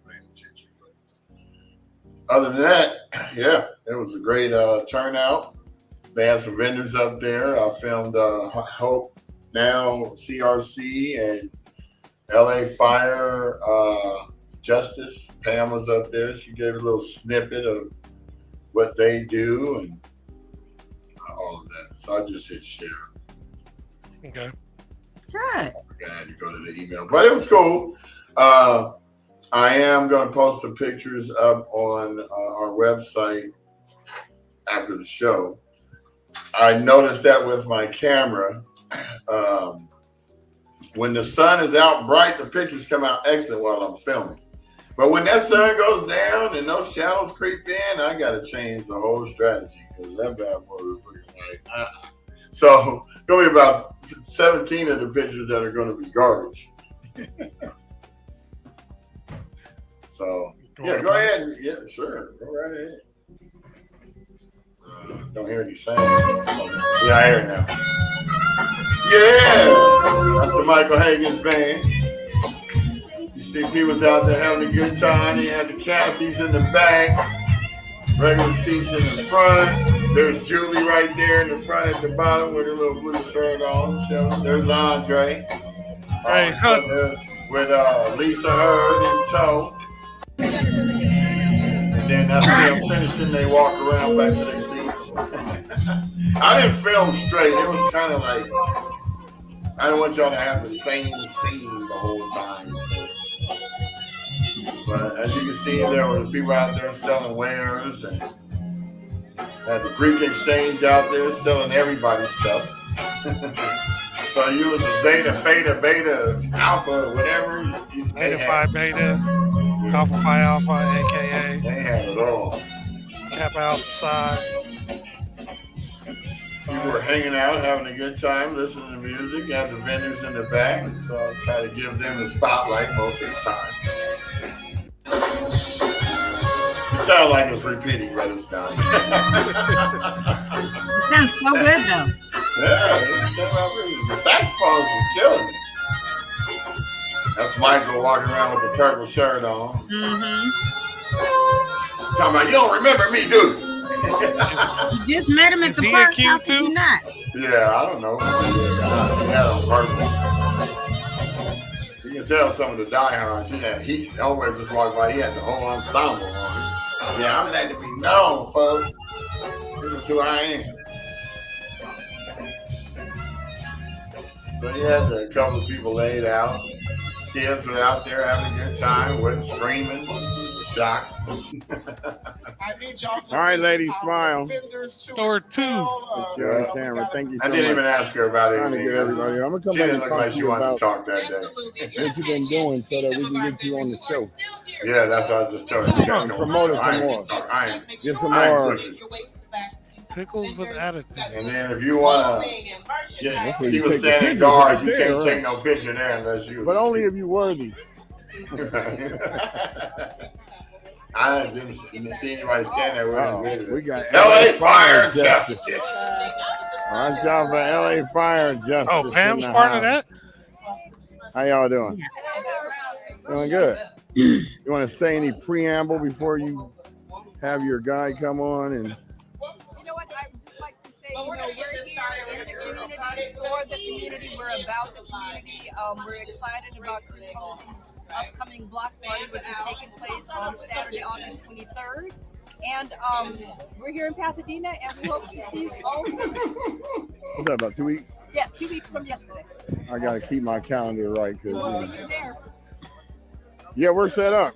paying attention. But other than that, yeah, it was a great turnout. They had some vendors up there. I filmed Hope Now CRC and LA Fire Justice. Pam was up there. She gave a little snippet of what they do and all of that. So I just hit share. Okay. Good. I had to go to the email, but it was cool. I am going to post the pictures up on our website after the show. I noticed that with my camera, when the sun is out bright, the pictures come out excellent while I'm filming. But when that sun goes down and those shadows creep in, I got to change the whole strategy because that bad boy is looking like. So, going to be about 17 of the pictures that are going to be garbage. So, yeah, go ahead. Yeah, sure. Go right ahead. Don't hear any sound. Yeah, I hear it now. Yeah, that's the Michael Hagan's band. You see people out there having a good time. They had the canopies in the back, regular seats in the front. There's Julie right there in the front at the bottom with her little blue shirt on. There's Andre. Hey, with Lisa Hurd in tow. And then after them finishing, they walk around back to their seats. I didn't film straight. It was kind of like, I don't want y'all to have the same scene the whole time. So. But as you can see, there were people out there selling wares and had the Greek Exchange out there selling everybody's stuff. So you was a Zeta, Theta, Beta, Alpha, whatever. Beta Phi Beta, Alpha Phi Alpha, aka. They had it all. Kappa Alpha Psi. People were hanging out, having a good time, listening to music. You have the vendors in the back, so I try to give them the spotlight most of the time. It sounds like it's repeating, but it's not. It sounds so good, though. Yeah, the saxophone is killing me. That's Michael walking around with the purple shirt on. Mm-hmm. Talking about, you don't remember me, dude. You just met him at the park. How could you not? Yeah, I don't know. He had on purple. You can tell some of the diehards. He nowhere just walked by. He had the whole ensemble on. Yeah, I'm letting it be known, folks. This is who I am. So he had a couple of people laid out. Kids were out there having a good time, wasn't screaming. It was a shock. All right, ladies, smile. Door 2. You're on camera. Thank you so much. I didn't even ask her about Trying to anything. get everybody. I'm gonna come She back didn't and look like talk to she you wanted to about talk that day. what you've been doing so that we can get you on the show. Yeah, that's what I just told you. You gotta come Promote it on. some more. Get some more. Pickles with attitude. And then if you want to, That's where he you was take the standing pictures guard. right You there, can't right? take no picture there unless you. But only if you're worthy. I didn't see anybody stand there with We got LA Fire Justice. Watch out for LA Fire Justice. Oh, Pam's part of that? How y'all doing? Doing good. You want to say any preamble before you have your guy come on? And you know what? I would just like to say, we're here in the community, for the community. We're about the community. We're excited about Chris Holden's upcoming block party, which is taking place on Saturday, August 23rd. And we're here in Pasadena, and we hope to see you all soon. What's that, about 2 weeks? Yes, 2 weeks from yesterday. I got to keep my calendar right. We'll see you there. Yeah, we're set up.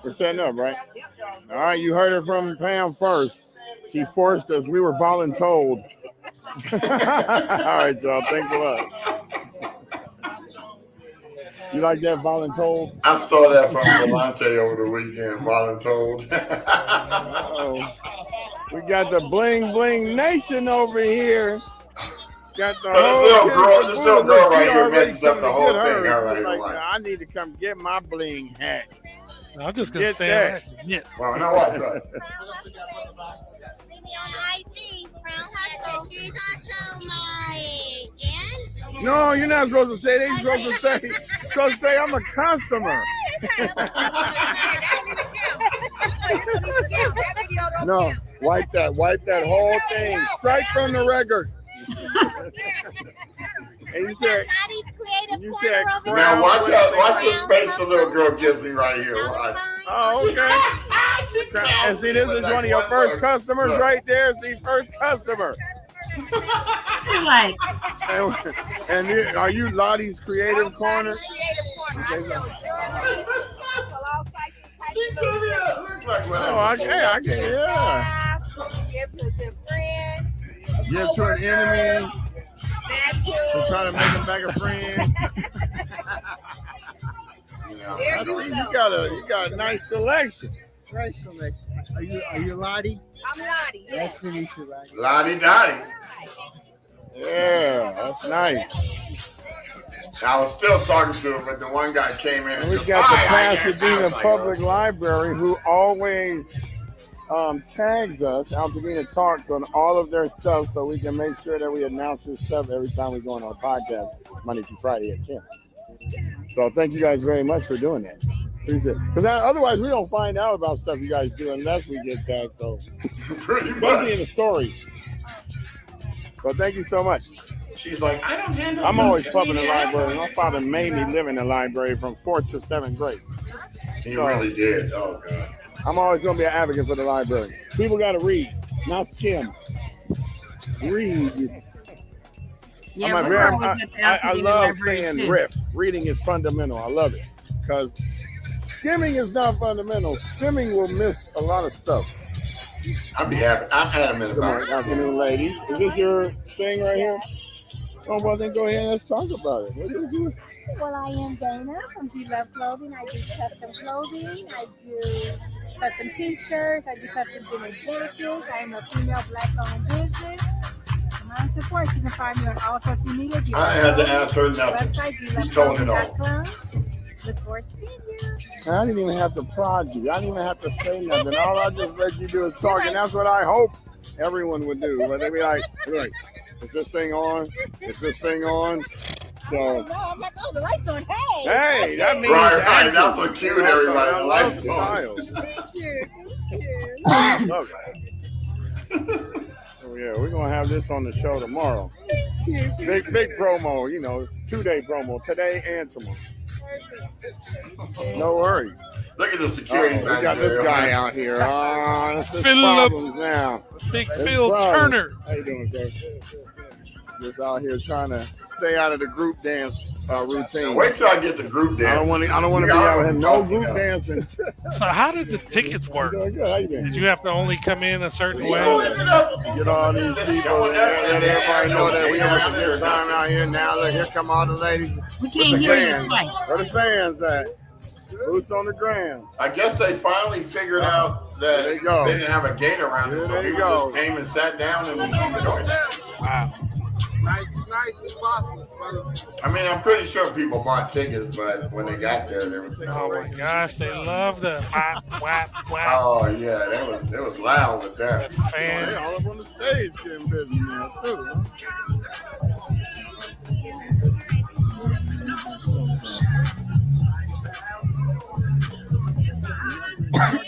We're setting up, right? Yep. All right, you heard it from Pam first. She forced us. We were voluntold. All right, y'all. Thanks a lot. You like that voluntold? I stole that from Delonte over the weekend, voluntold. We got the Bling Bling Nation over here. Got the this little girl right here messes up the whole thing. All right, I need to come get my bling hat. I'm just going to stand there. Well, now watch that. See me on IG. Brown Hustle. She's also my agent. No, you're not supposed to say that. You're supposed to say I'm a customer. No, wipe that whole thing. Strike from the record. And you said, now watch the face the little girl gives me right here. Watch. Oh, okay. And see, this is one of your first customers right there. See, first customer. Like, and are you Lottie's Creative Corner? I can, yeah. Give to an enemy. We're trying to make him back a friend. You got a nice selection. Nice selection. Are you Lottie? I'm Lottie. Yes. Nice to meet you, Lottie. Lottie Dottie. Yeah, that's nice. I was still talking to him, but the one guy came in and we got the Pasadena Public Library, who always tags us, AltadenaTalks, on all of their stuff, so we can make sure that we announce this stuff every time we go on our podcast, Monday through Friday at 10. So thank you guys very much for doing that. Appreciate it. Because otherwise we don't find out about stuff you guys do unless we get tagged. So especially in the stories. So thank you so much. She's like, I don't handle. I'm always pumping the library. My father made me live in the library from 4th to 7th grade. He really did. Oh God. I'm always going to be an advocate for the library. People got to read, not skim. Read. yeah, I love saying riff. Reading is fundamental. I love it. Because skimming is not fundamental. Skimming will miss a lot of stuff. I'd be happy. I've had a minute about it. Good afternoon, ladies. Is this your thing right here? Oh, well, then go ahead and let's talk about it. What do you do? Well, I am Dana from G Love Clothing. I do custom clothing. I do custom t-shirts. I do custom dinner jackets. I am a female black-owned business. Come on, support. You can find me on all social media. I had to ask her nothing. She told it all. Look forward to seeing you. I didn't even have to prod you. I didn't even have to say nothing. All I just let you do is talk, and that's what I hope everyone would do. But they'd be like, is this thing on? Is this thing on? So, no, I'm like, oh, the light's on. Hey, that means right. That's what cute everybody. I love the Thank you. Love that. So yeah, we're gonna have this on the show tomorrow. Big promo, 2-day promo, today and tomorrow. No worries. Look at the security. We got this guy out here. This is problems now. Big Phil Turner. How you doing, sir? Just out here trying to stay out of the group dance routine. Wait till I get the group dance. I don't want to be out here. No group dancing. So how did the tickets work? Did you have to only come in a certain way? Get all these people. Let everybody know that we have a good time out here now. Look, here come all the ladies. We can't hear you twice. Where the fans at? Boots on the ground. I guess they finally figured out that they didn't have a gate around it. So they just came and sat down and wow. Nice and spotless. I mean, I'm pretty sure people bought tickets, but when they got there was no Oh my gosh, they love the whap, whap, whap. Oh yeah, it was loud with that. Fan. They all up on the stage getting busy now too.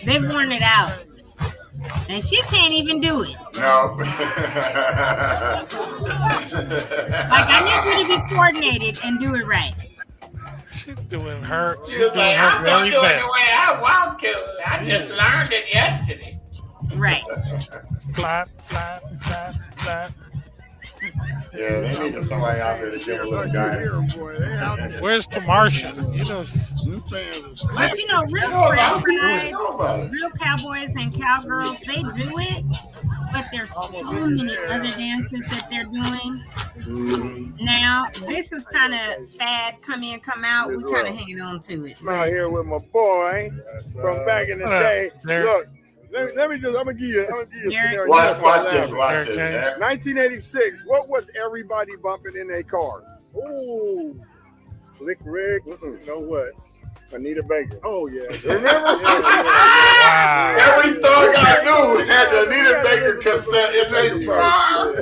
They've worn it out. And she can't even do it. No. Like, I need you to be coordinated and do it right. She's doing her. She's She was doing like, her I'm very gonna do it best. the way I want to. I just learned it yesterday. Right. Flap, flap, flap, flap. Yeah, they needed somebody out there to give a little guidance. Where's Tamarsha? You know, But you know, real cowboys, real cowboys and cowgirls, they do it. But there's so many other dances that they're doing. Now, this is kind of sad. Come in, come out. We kind of hanging on to it. I'm out here with my boy from back in the day. Look. Let me just, I'm gonna give you a scenario. Watch this. 1986, what was everybody bumping in their cars? Ooh, Slick Rick, you know what? Anita Baker. Oh, yeah. Remember? Wow. Every thug I knew had the Anita Baker cassette in their car.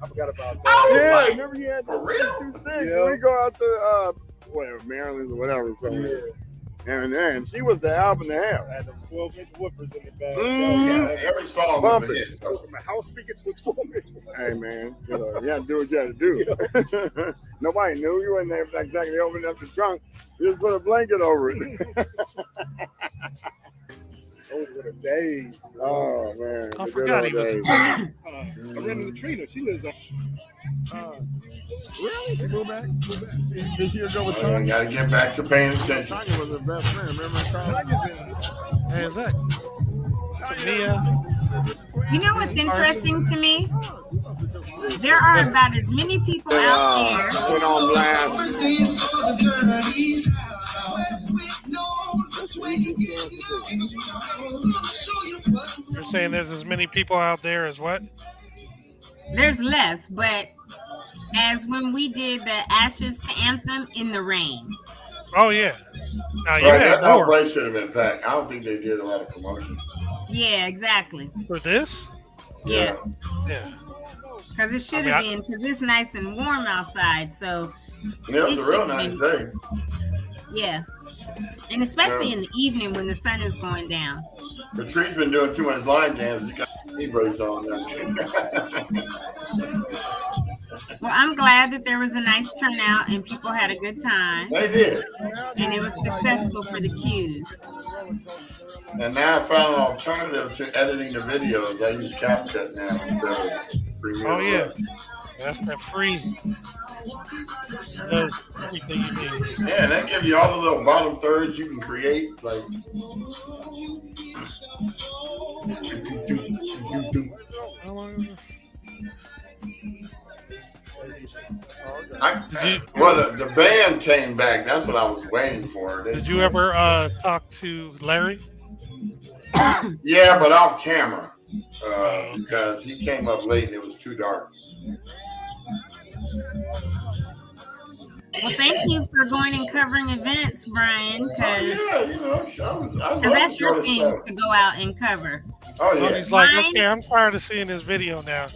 I forgot about that. Yeah, remember you had for real? Yeah. We go out to, whatever, Maryland's or whatever. So, yeah. And she was the album to have. Had them 12-inch woofers in the bag. Every song was a hit. From a house speaker to a 12-inch. Hey, man, you had to do what you had to do. Nobody knew you in there exactly opening up the trunk. You just put a blanket over it. Those were the days. Oh, man. I forgot he was. I ran into Trina. She lives up. Really? They go back? This year go with Tanya? Gotta get back to paying attention. Tanya was her best friend. Remember Tanya's in Hey, is that Tamia? You know what's interesting to me? There are about as many people out there. Put on blast. You're saying there's as many people out there as what? There's less, but as when we did the Ashes to Anthem in the rain. Oh, yeah. Now, you Right, had that more. place should have been packed. I don't think they did a lot of promotion. Yeah, exactly. For this? Yeah. Yeah. Because it should have been, because it's nice and warm outside. So Yeah, it was a real nice day. Yeah. And especially in the evening when the sun is going down. Patrice's been doing too much line dance. You got knee brace on now. Well, I'm glad that there was a nice turnout and people had a good time. They did. And it was successful for the Qs. And now I found an alternative to editing the videos. I use CapCut now instead of Premiere. Oh, yeah. That's that free. Does everything you need. Yeah, and that gives you all the little bottom thirds you can create. Like, the band came back. That's what I was waiting for. Did you ever talk to Larry? Yeah, but off camera. Because he came up late and it was too dark. Well, thank you for going and covering events, Brian, because that's your thing to go out and cover. Oh, yeah. He's like, okay, I'm tired of seeing this video now.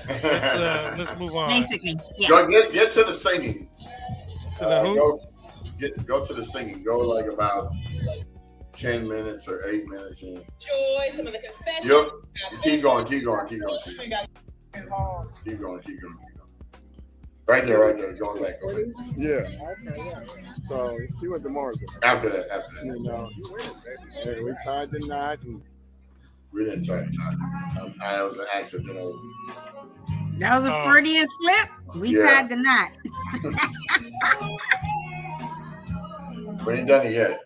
Let's move on. Basically, yeah. Go get to the singing. To the who? Go to the singing. Go like about 10 minutes or 8 minutes in. Enjoy some of the concessions. Yep. Keep going. Keep going. Right there. Going back over. Yeah. Okay, yeah. So she went to Morgan. After that. You know, we tied the knot. We didn't tie the knot. That was an accidental. That was a Freudian slip. We tied the knot. We ain't done it yet.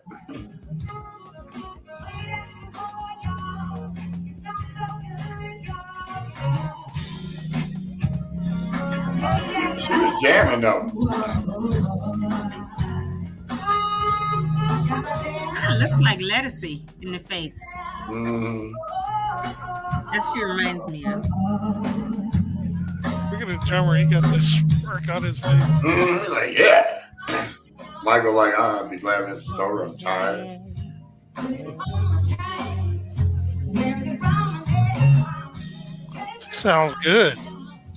She was jamming though. It looks like lettucey in the face. Mm-hmm. That she reminds me of. We Look at the drummer. He got this smirk on his face. Like, yeah. Michael, like, I'll be glad this is over. I'm tired. Sounds good.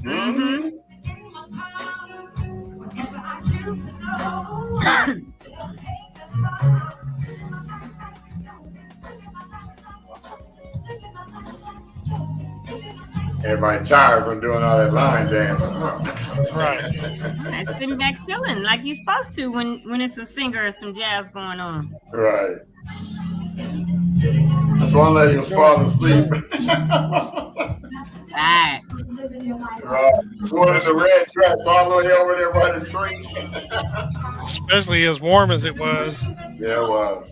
Mm-hmm. Everybody tired from doing all that line dancing. Right. That's sitting back chilling like you're supposed to when it's a singer or some jazz going on. Right. This one lady was falling asleep. Right. Going in the red dress all the way over there by the tree. Especially as warm as it was. Yeah, it was.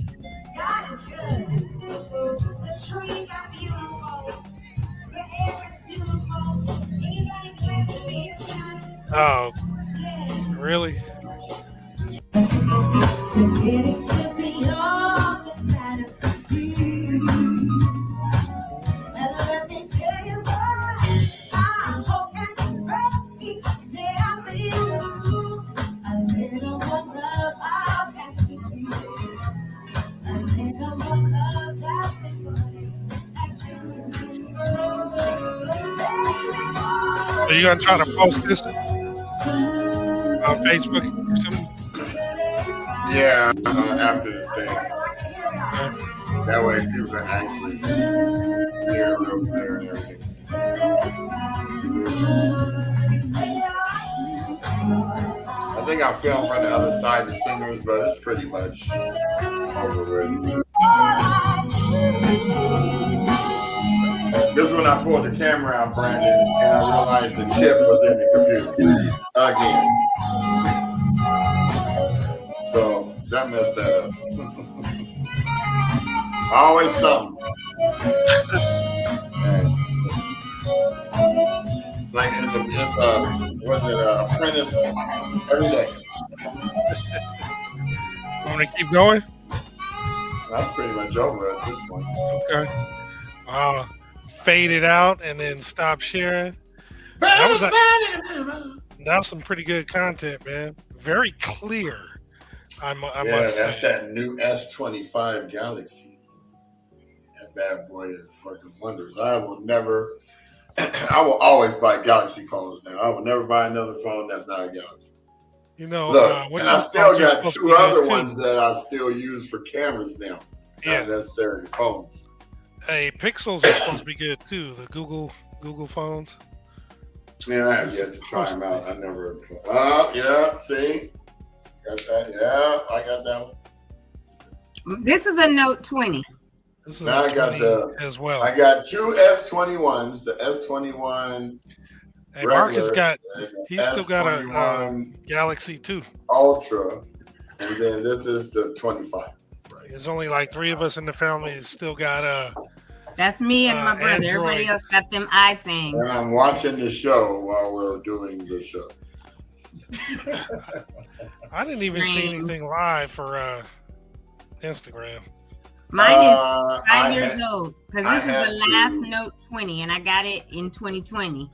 Oh, really? Are you gonna try to post this on Facebook or something? Yeah, after the thing. That way people can actually hear real clear and everything. I think I filmed from the other side the singers, but it's pretty much over with. This is when I pulled the camera out, Brandon, and I realized the chip was in the computer again. So that messed that up. Always something. Like it's apprentice every day. Want to keep going? That's pretty much over at this point. Okay. Fade it out and then stop sharing. That was some pretty good content, man. Very clear. I must say. That's that new S25 Galaxy. That bad boy is working wonders. I will always buy Galaxy phones now. I will never buy another phone that's not a Galaxy. You know, look, and I still got two other ones that I still use for cameras now. Not necessarily phones. Hey, Pixels are supposed to be good too. The Google phones. Yeah, I have yet to try them out. I never. Oh, yeah. See, got that. Yeah, I got that one. This is a Note 20. Now I got as well. I got two S21s. The S21. Hey, Marcus he's still got a Galaxy 2 Ultra, and then this is the 25. There's only like 3 of us in the family that still got That's me and my brother. Android. Everybody else got them iThings. And I'm watching the show while we're doing the show. I didn't even see anything live for Instagram. Mine is 5 years old because this is the last Note 20, and I got it in 2020.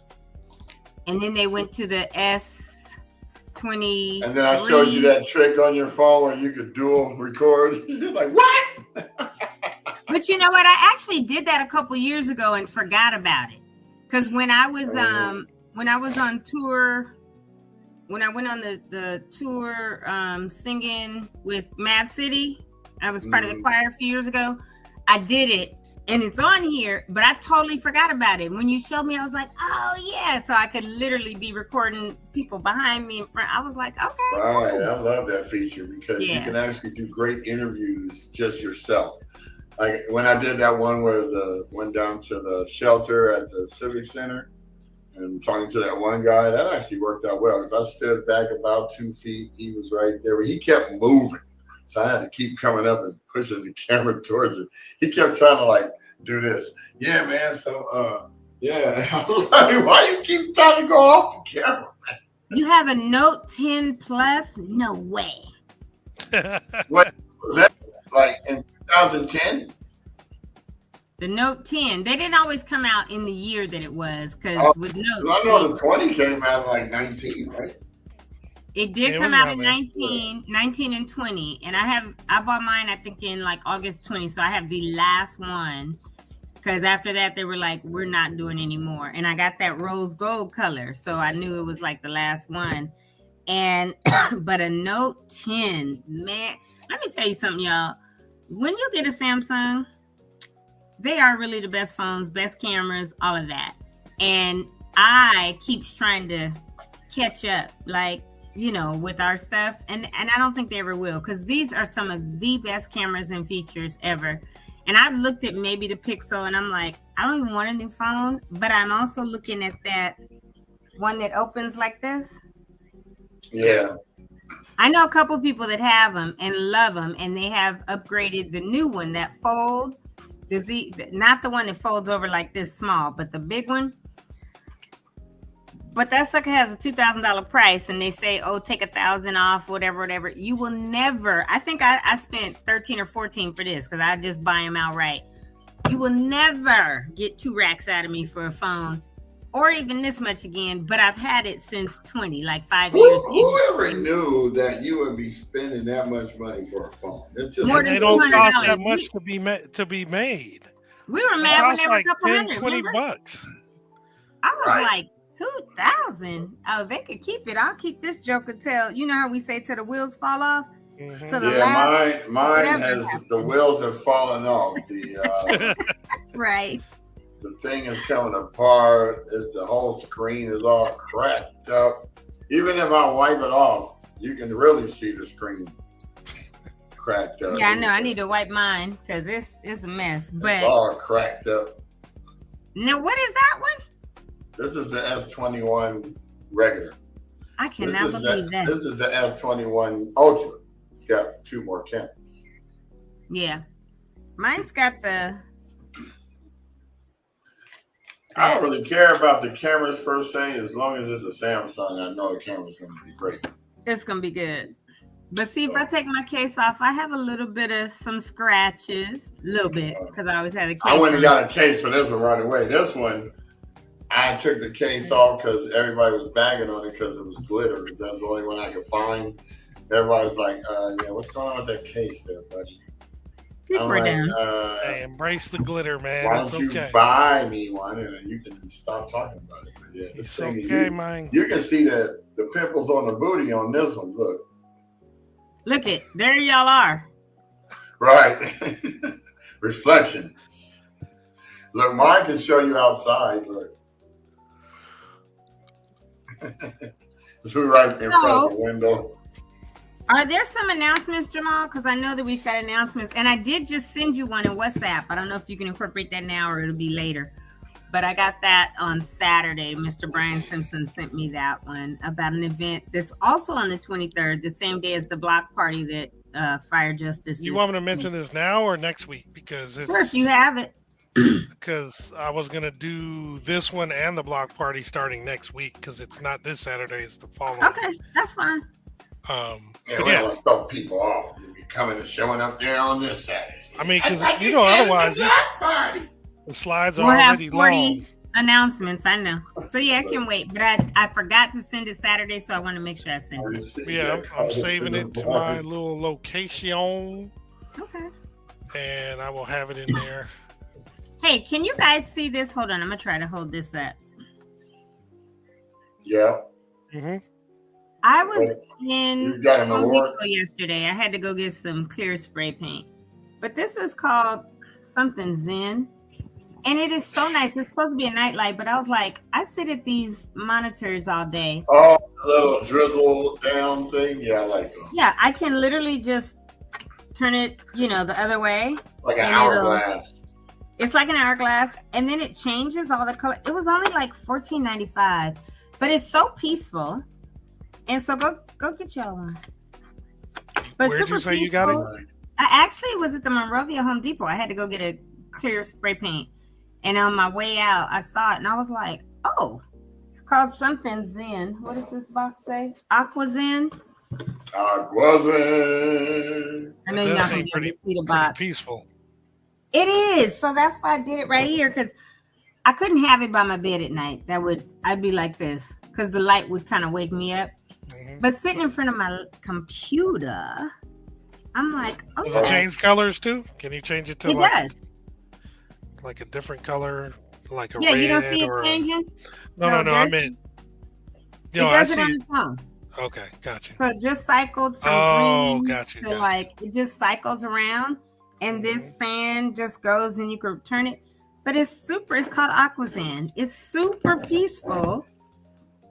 And then they went to the S20. And then I showed you that trick on your phone where you could dual record. You're like, what? But you know what? I actually did that a couple years ago and forgot about it. Because when I was on tour, when I went on the tour singing with Mav City, I was part of the choir a few years ago. I did it. And it's on here, but I totally forgot about it. When you showed me, I was like, oh, yeah. So I could literally be recording people behind me in front. I was like, okay. Right. Cool. I love that feature because you can actually do great interviews just yourself. Like when I did that one where went down to the shelter at the Civic Center and talking to that one guy, that actually worked out well. Because I stood back about 2 feet. He was right there. But he kept moving. So I had to keep coming up and pushing the camera towards him. He kept trying to do this. Yeah, man. So, yeah. I was like, why you keep trying to go off the camera, man? You have a Note 10 Plus? No way. What was that? Like in 2010? The Note 10. They didn't always come out in the year that it was, because with Note, I know the 20 came out like 19, right? It did come out in 19 and 20. And I bought mine, I think, in like August 20. So I have the last one. Because after that, they were like, we're not doing any more. And I got that rose gold color. So I knew it was like the last one. And, but a Note 10, man, let me tell you something, y'all. When you get a Samsung, they are really the best phones, best cameras, all of that. And I keeps trying to catch up, like, you know, with our stuff. And I don't think they ever will, because these are some of the best cameras and features ever. And I've looked at maybe the Pixel and I'm like, I don't even want a new phone, but I'm also looking at that one that opens like this. Yeah. I know a couple people that have them and love them, and they have upgraded the new one that fold. Not the one that folds over like this small, but the big one. But that sucker has a $2,000 price, and they say, oh, take $1,000 off, whatever. You will never. I think I spent 13 or 14 for this because I just buy them outright. You will never get 2 racks out of me for a phone, or even this much again. But I've had it since 20, like 5 years. Whoever knew that you would be spending that much money for a phone? It's just more than $200. They don't cost that much to be made. We were mad when they were a couple hundred. $20. I was like, 2,000. Oh, they could keep it. I'll keep this joker till, you know how we say till the wheels fall off. Mm-hmm. To the last, mine has the wheels have fallen off. The right. The thing is coming apart. The whole screen is all cracked up. Even if I wipe it off, you can really see the screen cracked up. Yeah, I know. I need to wipe mine because it's a mess. But it's all cracked up. Now, what is that one? This is the S21 regular. I cannot believe that. This is the S21 Ultra. It's got 2 more cameras. Yeah. Mine's got the... I don't really care about the cameras per se. As long as it's a Samsung, I know the camera's going to be great. It's going to be good. But see, if I take my case off, I have a little bit of some scratches. A little bit, because I always had a case. I went and got a case for this one right away. This one, I took the case off because everybody was bagging on it because it was glitter. Because that's the only one I could find. Everybody's like, yeah, what's going on with that case there, buddy? Hey, embrace the glitter, man. Why don't you buy me one and then you can stop talking about it? But yeah, it's okay, man. You can see the pimples on the booty on this one. Look it. There y'all are. Right. Reflections. Look, mine can show you outside. Look. It's right in front of the window. Are there some announcements, Jamal? Because I know that we've got announcements. And I did just send you one in WhatsApp. I don't know if you can incorporate that now or it'll be later. But I got that on Saturday. Mr. Brian Simpson sent me that one about an event that's also on the 23rd, the same day as the block party that Fire Justice. You want me to mention this now or next week? Because it's... Sure, if you have it. Because I was going to do this one and the block party starting next week because it's not this Saturday, it's the following. Okay, that's fine. Yeah, we don't want to throw people off. You'll be coming and showing up there on this Saturday. I mean, because you know, otherwise the slides are already have 40 long. Announcements, I know. So yeah, I can wait. But I forgot to send it Saturday, so I want to make sure I send it. Yeah, I'm saving it to my little location. Okay. And I will have it in there. Hey, can you guys see this? Hold on, I'm gonna try to hold this up. Yeah. Mm-hmm. I was in Home Depot yesterday. I had to go get some clear spray paint. But this is called something Zen. And it is so nice. It's supposed to be a nightlight, but I was like, I sit at these monitors all day. Oh, the little drizzle down thing. Yeah, I like those. Yeah, I can literally just turn it, the other way. Like an hourglass. It's like an hourglass. And then it changes all the color. It was only like $14.95. But it's so peaceful. And so go get y'all one. But where'd you say you got it? I actually was at the Monrovia Home Depot. I had to go get a clear spray paint. And on my way out, I saw it and I was like, oh, it's called something Zen. What does this box say? Aqua Zen? Aqua Zen. I know you're not going to see the box. Peaceful. It is. So that's why I did it right here, because I couldn't have it by my bed at night. I'd be like this, because the light would kind of wake me up. Mm-hmm. But sitting in front of my computer, I'm like, oh. Does it change colors too? Can you change it to like a different color, like a red? You don't see it changing? No. I mean, it does it on its own. Okay, gotcha. So it just cycled from green to like, it just cycles around, and this sand just goes and you can turn it. But it's called aqua sand. It's super peaceful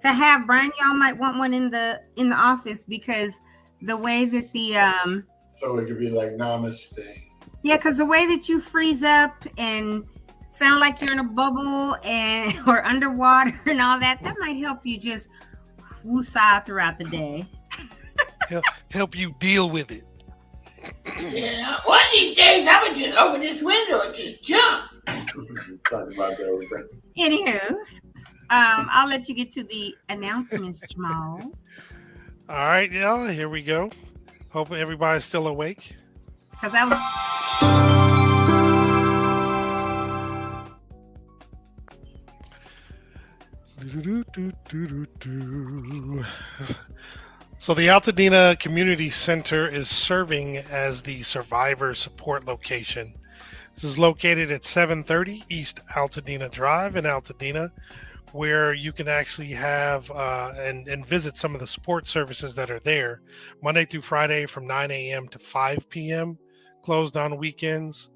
to have. Brian, y'all might want one in the office, because the way that the so it could be like namaste. Yeah, because the way that you freeze up and sound like you're in a bubble or underwater and all that might help you just woosah throughout the day. help you deal with it. Yeah, one of these days I would just open this window and just jump. Anywho, I'll let you get to the announcements, Jamal. All right, y'all, here we go. Hope everybody's still awake. Because I was... So the Altadena Community Center is serving as the survivor support location. This is located at 730 East Altadena Drive in Altadena, where you can actually have and visit some of the support services that are there Monday through Friday from 9 a.m. to 5 p.m., closed on weekends.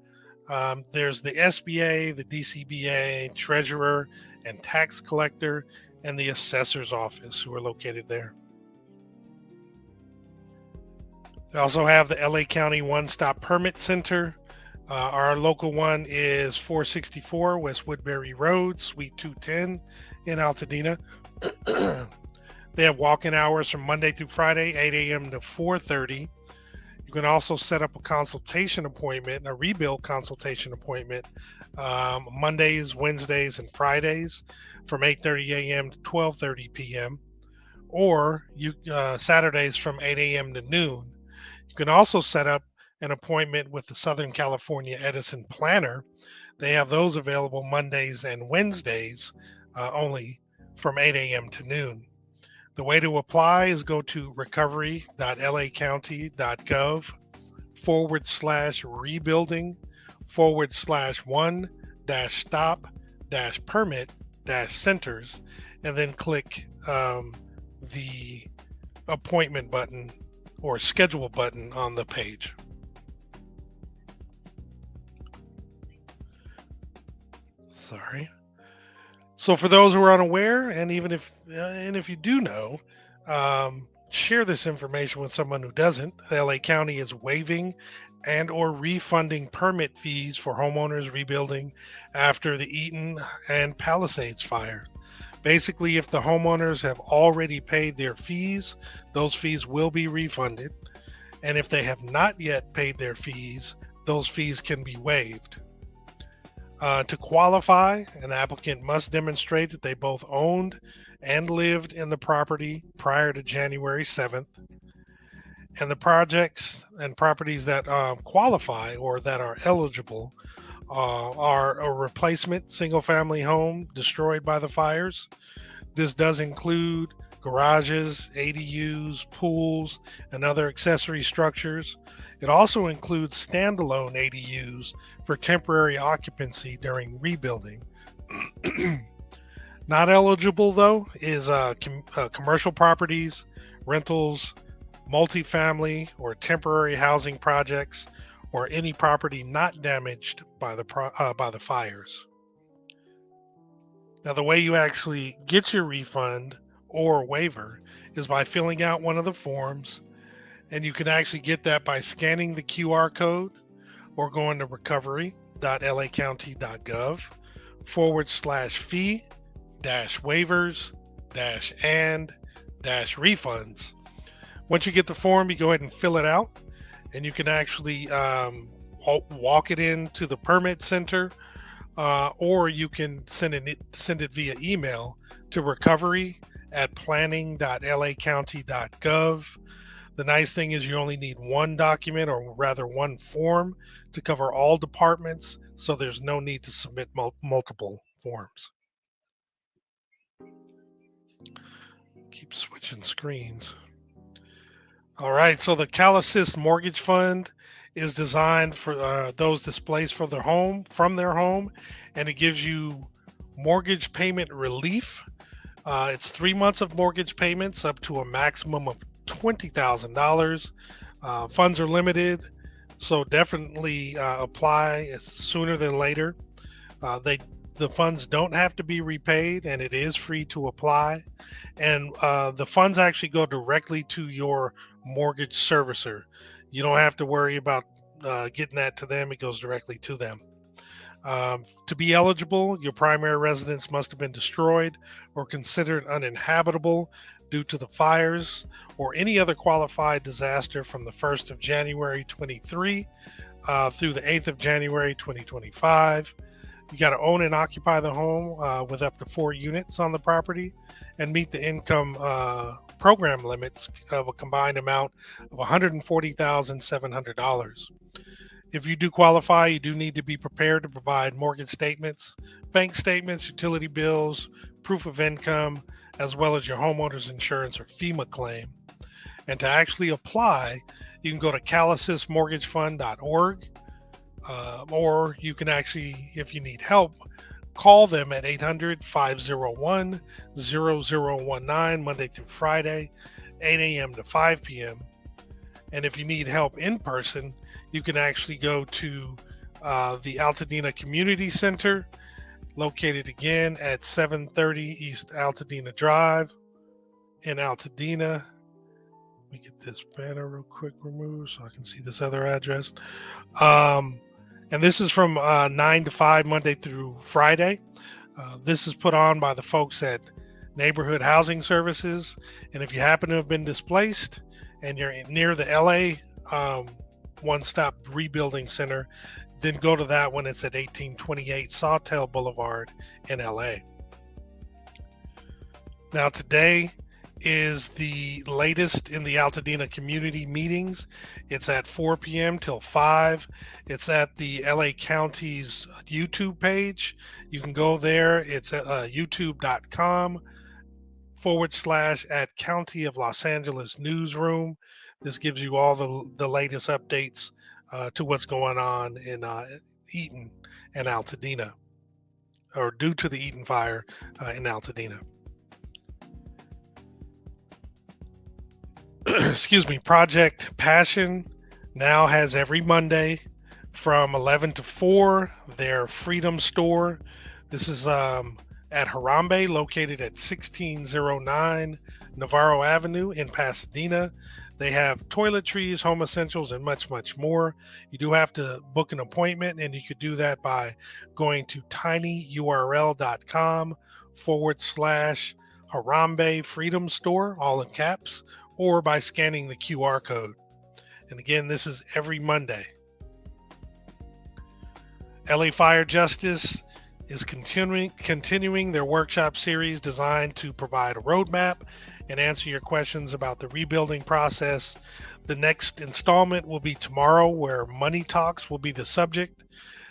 There's the SBA, the DCBA, treasurer and tax collector, and the assessor's office, who are located there. They also have the LA County One-Stop Permit Center. Our local one is 464 West Woodbury Road, Suite 210 in Altadena. They have walk-in hours from Monday through Friday, 8 a.m. to 4:30. You can also set up a consultation appointment, a rebuild consultation appointment, Mondays, Wednesdays, and Fridays from 8:30 a.m. to 12:30 p.m. or Saturdays from 8 a.m. to noon. You can also set up an appointment with the Southern California Edison Planner. They have those available Mondays and Wednesdays only from 8 a.m. to noon. The way to apply is go to recovery.laccounty.gov/1-stop-permit-centers, and then click the appointment button or schedule button on the page. Sorry. So for those who are unaware, and even if you do know, share this information with someone who doesn't. LA County is waiving and or refunding permit fees for homeowners rebuilding after the Eaton and Palisades fire. Basically, if the homeowners have already paid their fees, those fees will be refunded. And if they have not yet paid their fees, those fees can be waived. To qualify, an applicant must demonstrate that they both owned and lived in the property prior to January 7th. And the projects and properties that qualify or that are eligible are a replacement single-family home destroyed by the fires. This does include garages, ADUs, pools, and other accessory structures. It also includes standalone ADUs for temporary occupancy during rebuilding. Not eligible, though, is commercial properties, rentals, multifamily or temporary housing projects, or any property not damaged by the fires. Now, the way you actually get your refund or waiver is by filling out one of the forms, and you can actually get that by scanning the QR code or going to recovery.laccounty.gov/fee-waivers-and-refunds. Once you get the form, you go ahead and fill it out, and you can actually walk it into the permit center, or you can send it via email to recovery@planning.lacounty.gov. The nice thing is you only need one document, or rather one form, to cover all departments, so there's no need to submit multiple forms. Keep switching screens. All right, so the CalAssist Mortgage Fund is designed for those displaced from their home, and it gives you mortgage payment relief. It's 3 months of mortgage payments up to a maximum of $20,000. Funds are limited, so definitely apply sooner than later. The funds don't have to be repaid, and it is free to apply. And the funds actually go directly to your mortgage servicer. You don't have to worry about getting that to them. It goes directly to them. To be eligible, your primary residence must have been destroyed or considered uninhabitable due to the fires or any other qualified disaster from the 1st of January 23 through the 8th of January 2025. You got to own and occupy the home with up to 4 units on the property and meet the income program limits of a combined amount of $140,700. If you do qualify, you do need to be prepared to provide mortgage statements, bank statements, utility bills, proof of income, as well as your homeowner's insurance or FEMA claim. And to actually apply, you can go to calassistmortgagefund.org. Or you can actually, if you need help, call them at 800-501-0019 Monday through Friday, 8 a.m. to 5 p.m. And if you need help in person, you can actually go to the Altadena Community Center, located again at 730 East Altadena Drive in Altadena. Let me get this banner real quick removed so I can see this other address. And this is from 9 to 5, Monday through Friday. This is put on by the folks at Neighborhood Housing Services. And if you happen to have been displaced and you're near the LA One-Stop Rebuilding Center, then go to that one. It's at 1828 Sawtell Boulevard in LA. Now today is the latest in the Altadena community meetings. It's at 4 p.m. till 5. It's at the LA County's YouTube page. You can go there. It's at youtube.com/at County of Los Angeles Newsroom. This gives you all the latest updates to what's going on in Eaton and Altadena, or due to the Eaton fire in Altadena. Excuse me. Project Passion now has every Monday from 11 to 4 their Freedom Store. This is at Harambe, located at 1609 Navarro Avenue in Pasadena. They have toiletries, home essentials, and much, much more. You do have to book an appointment, and you could do that by going to tinyurl.com/Harambe Freedom Store, all in caps, or by scanning the QR code. And again, this is every Monday. LA Fire Justice is continuing their workshop series designed to provide a roadmap and answer your questions about the rebuilding process. The next installment will be tomorrow, where money talks will be the subject.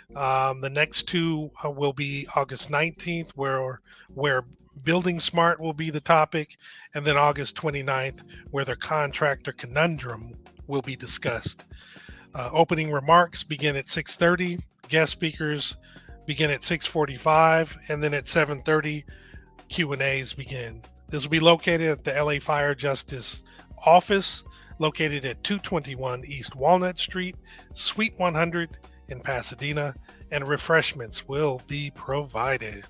The next two will be August 19th, where Building Smart will be the topic, and then August 29th, where the contractor conundrum will be discussed. Opening remarks begin at 6:30. Guest speakers begin at 6:45, and then at 7:30, Q&As begin. This will be located at the LA Fire Justice office, located at 221 East Walnut Street, Suite 100 in Pasadena, and refreshments will be provided.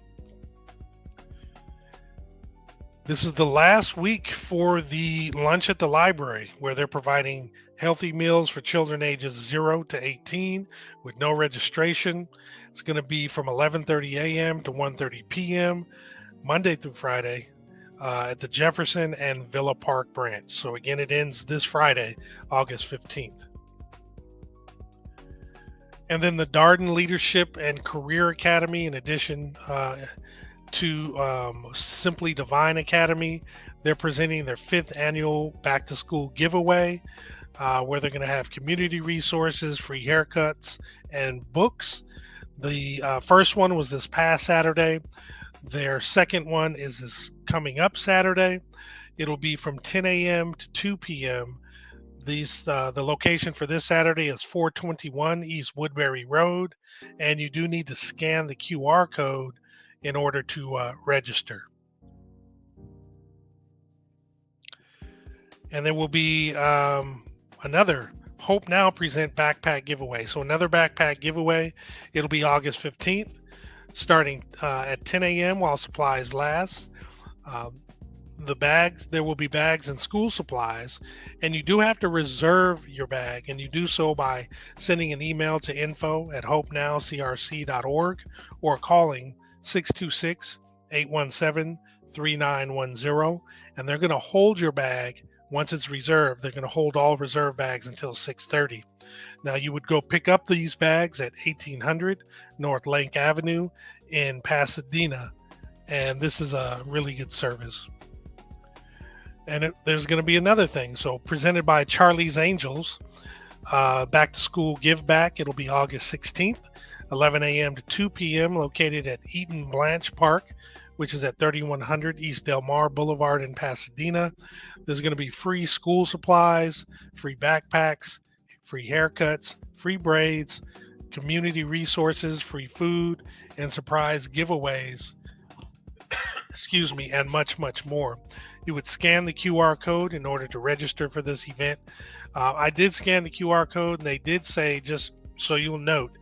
This is the last week for the lunch at the library, where they're providing healthy meals for children ages 0 to 18 with no registration. It's going to be from 11:30 a.m. to 1:30 p.m. Monday through Friday at the Jefferson and Villa Park branch. So again, it ends this Friday, August 15th. And then the Darden Leadership and Career Academy, in addition to Simply Divine Academy, They're presenting their 5th annual back to school giveaway, where they're going to have community resources, free haircuts, and books. The first one was this past Saturday. Their second one is this coming up Saturday. It'll be from 10 a.m. to 2 p.m. The location for this Saturday is 421 East Woodbury Road, and you do need to scan the QR code in order to register. And there will be another Hope Now Present backpack giveaway. So another backpack giveaway. It'll be August 15th, starting at 10 a.m. while supplies last. There will be bags and school supplies, and you do have to reserve your bag, and you do so by sending an email to info@hopenowcrc.org or calling 626-817-3910, and they're going to hold your bag. Once it's reserved, they're going to hold all reserve bags until 6:30. Now, you would go pick up these bags at 1800 North Lake Avenue in Pasadena, and this is a really good service. And there's going to be another thing. So presented by Charlie's Angels, back to school give back. It'll be August 16th, 11 a.m. to 2 p.m. located at Eaton Blanche Park, which is at 3100 East Del Mar Boulevard in Pasadena. There's going to be free school supplies, free backpacks, free haircuts, free braids, community resources, free food, and surprise giveaways. Excuse me, and much, much more. You would scan the QR code in order to register for this event. I did scan the QR code, and they did say, just so you'll note,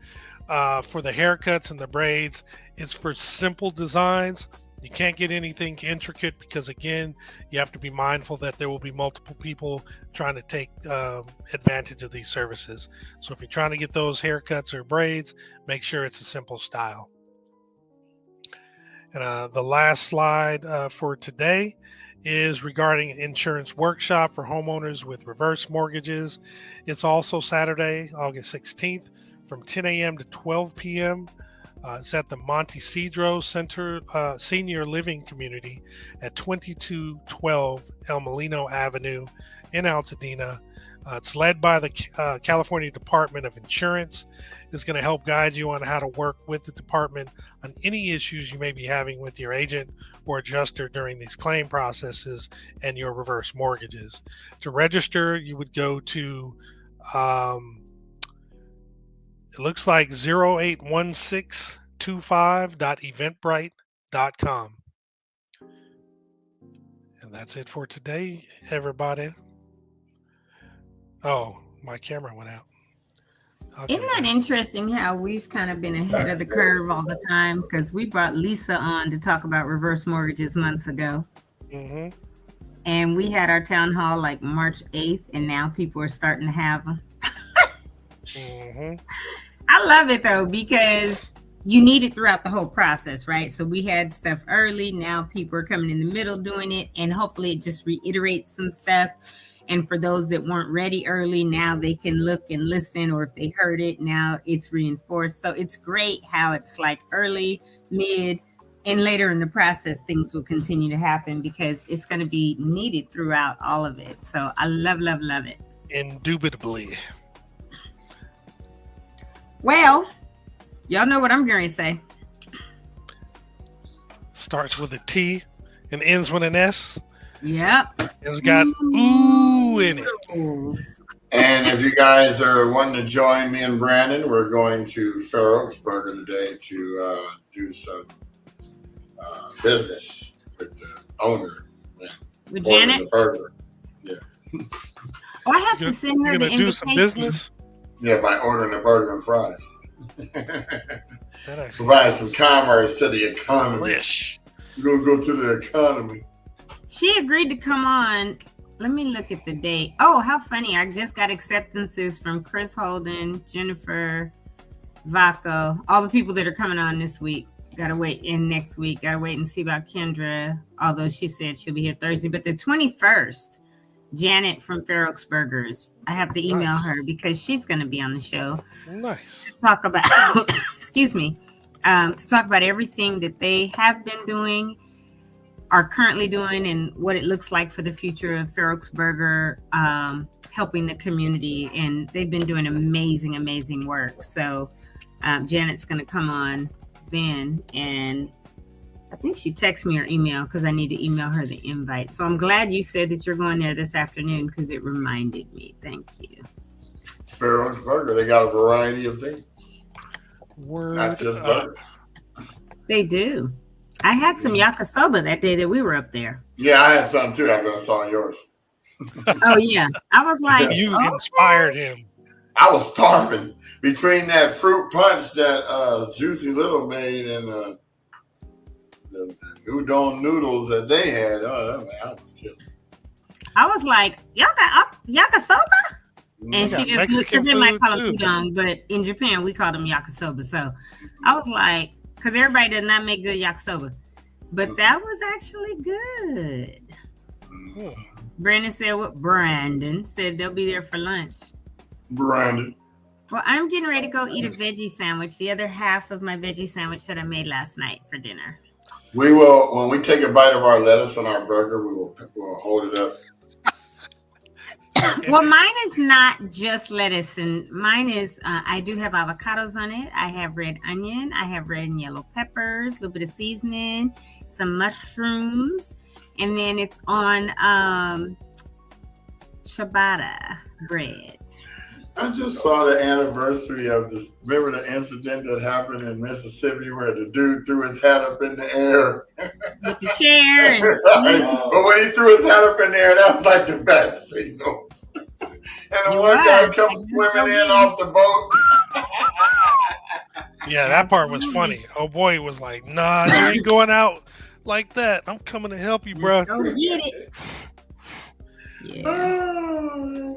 for the haircuts and the braids, it's for simple designs. You can't get anything intricate because, again, you have to be mindful that there will be multiple people trying to take advantage of these services. So if you're trying to get those haircuts or braids, make sure it's a simple style. And the last slide for today is regarding an insurance workshop for homeowners with reverse mortgages. It's also Saturday, August 16th from 10 a.m. to 12 p.m. It's at the Montecedro Center Senior Living Community at 2212 El Molino Avenue in Altadena. It's led by the California Department of Insurance. It's going to help guide you on how to work with the department on any issues you may be having with your agent or adjuster during these claim processes and your reverse mortgages. To register, you would go to, it looks like 081625.eventbrite.com. And that's it for today, everybody. Oh, my camera went out. Isn't that interesting how we've kind of been ahead of the curve all the time? Because we brought Lisa on to talk about reverse mortgages months ago. Mm-hmm. And we had our town hall like March 8th, and now people are starting to have them. Mm-hmm. I love it, though, because you need it throughout the whole process, right? So we had stuff early. Now people are coming in the middle doing it, and hopefully it just reiterates some stuff. And for those that weren't ready early, now they can look and listen, or if they heard it, now it's reinforced. So it's great how it's like early, mid, and later in the process, things will continue to happen because it's going to be needed throughout all of it. So I love, love, love it. Indubitably. Well, y'all know what I'm going to say. Starts with a T and ends with an S. Yep. It's got ooh in it. And if you guys are wanting to join me and Brandon, we're going to Fair Oaks Burger today to do some business with the owner. With Janet? The burger. Yeah. Oh, I have to send her the invitation. Do some business? Yeah, by ordering a burger and fries. Provide some commerce to the economy. Delish. We're going to go to the economy. She agreed to come on. Let me look at the date. Oh, how funny. I just got acceptances from Chris Holden, Jennifer, Vaco, all the people that are coming on this week. Gotta wait in next week. Gotta wait and see about Kendra, although she said she'll be here Thursday. But the 21st, Janet from Fair Oaks Burgers. I have to email her because she's going to be on the show. Nice. To talk about, excuse me, to talk about everything that they have been doing are currently doing and what it looks like for the future of Fair Oaks Burger, helping the community. And they've been doing amazing work. So Janet's going to come on then, and I think she texted me or email because I need to email her the invite. So I'm glad you said that you're going there this afternoon because it reminded me. Thank you. Fair Oaks Burger, they got a variety of things. Not just burgers. They do. I had some yakisoba that day that we were up there. Yeah, I had some too after I saw yours. Oh, yeah. I was like, you inspired him. I was starving between that fruit punch that Juicy Little made and the udon noodles that they had. Oh, I was killing. I was like, y'all got yakisoba? And she just looked, because they might call them udon, but in Japan we call them yakisoba. So I was like, because everybody does not make good yakisoba, but that was actually good. Brandon said they'll be there for lunch. Brandon. Well, I'm getting ready to go eat a veggie sandwich, the other half of my veggie sandwich that I made last night for dinner. We will, when we take a bite of our lettuce on our burger, we'll hold it up. Well, mine is not just lettuce, and mine is, I do have avocados on it. I have red onion. I have red and yellow peppers, a little bit of seasoning, some mushrooms, and then it's on ciabatta bread. I just saw the anniversary of this. Remember the incident that happened in Mississippi where the dude threw his hat up in the air? With the chair. But when he threw his hat up in the air, that was like the best signal. And the one guy comes swimming in off the boat. Yeah, that part was funny. Oh boy was like, nah, you ain't going out like that. I'm coming to help you, bro. Go get it. Yeah.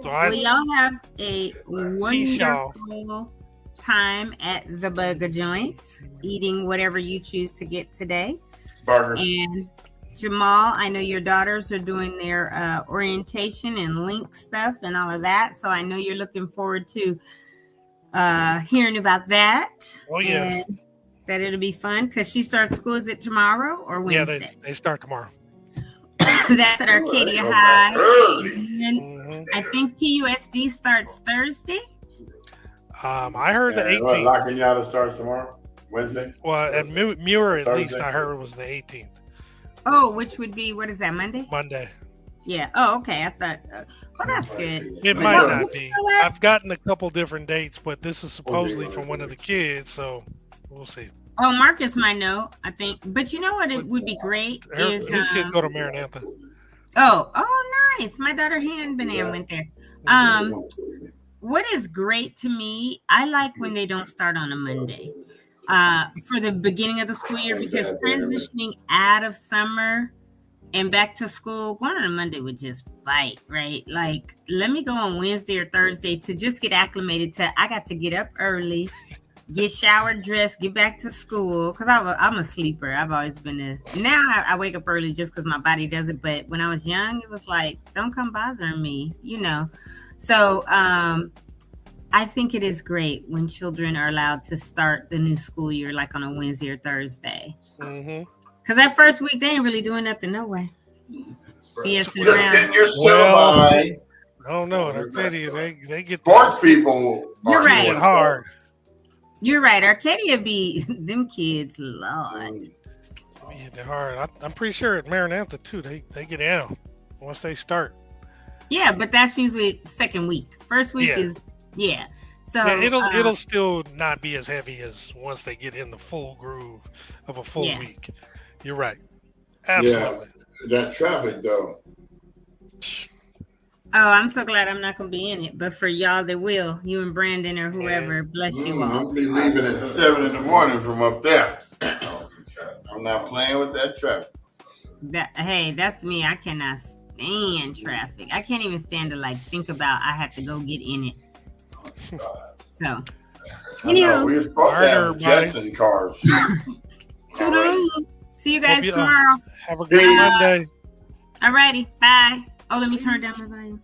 Well, y'all have a wonderful time at the burger joint, eating whatever you choose to get today. Burgers. And Jamal, I know your daughters are doing their orientation and link stuff and all of that. So I know you're looking forward to hearing about that. Oh, yeah. And that it'll be fun because she starts school. Is it tomorrow or Wednesday? Yeah, they start tomorrow. That's at Arcadia High. And I think PUSD starts Thursday. I heard the 18th. La Cañada starts tomorrow, Wednesday. Well, at Muir, at least I heard it was the 18th. Oh, which would be, what is that, Monday? Monday. Yeah. Oh, okay. I thought, well, that's good. It might not be. I've gotten a couple different dates, but this is supposedly from one of the kids, so we'll see. Oh, Marcus might know, I think. But you know what it would be great is his kids go to Maranatha. Oh, nice. My daughter Han Benan went there. What is great to me, I like when they don't start on a Monday for the beginning of the school year, because transitioning out of summer and back to school, going on a Monday would just bite, right? Like, let me go on Wednesday or Thursday to just get acclimated to, I got to get up early, get showered, dressed, get back to school. Because I'm a sleeper. I've always been now I wake up early just because my body does it. But when I was young, it was like, don't come bothering me, you know. So I think it is great when children are allowed to start the new school year like on a Wednesday or Thursday. Because that first week, they ain't really doing nothing, no way. Just getting your syllabi. I don't know. They get sports people. You're right. Hard. You're right. Arcadia be them kids, Lord. Yeah, they're hard. I'm pretty sure at Maranatha too. They get down once they start. Yeah, but that's usually second week. First week is So yeah, it'll still not be as heavy as once they get in the full groove of a full week. You're right. Absolutely. Yeah, that traffic though. Oh, I'm so glad I'm not going to be in it. But for y'all that will, you and Brandon or whoever, bless you all. I'll be leaving at 7 a.m. from up there. I'm not playing with that traffic. Hey, that's me. I cannot stand traffic. I can't even stand to think about I have to go get in it. So, anyway. We were supposed to have Jetson cars. Toodaloo. See you guys tomorrow. Have a great Monday. All righty. Bye. Oh, let me turn down my volume.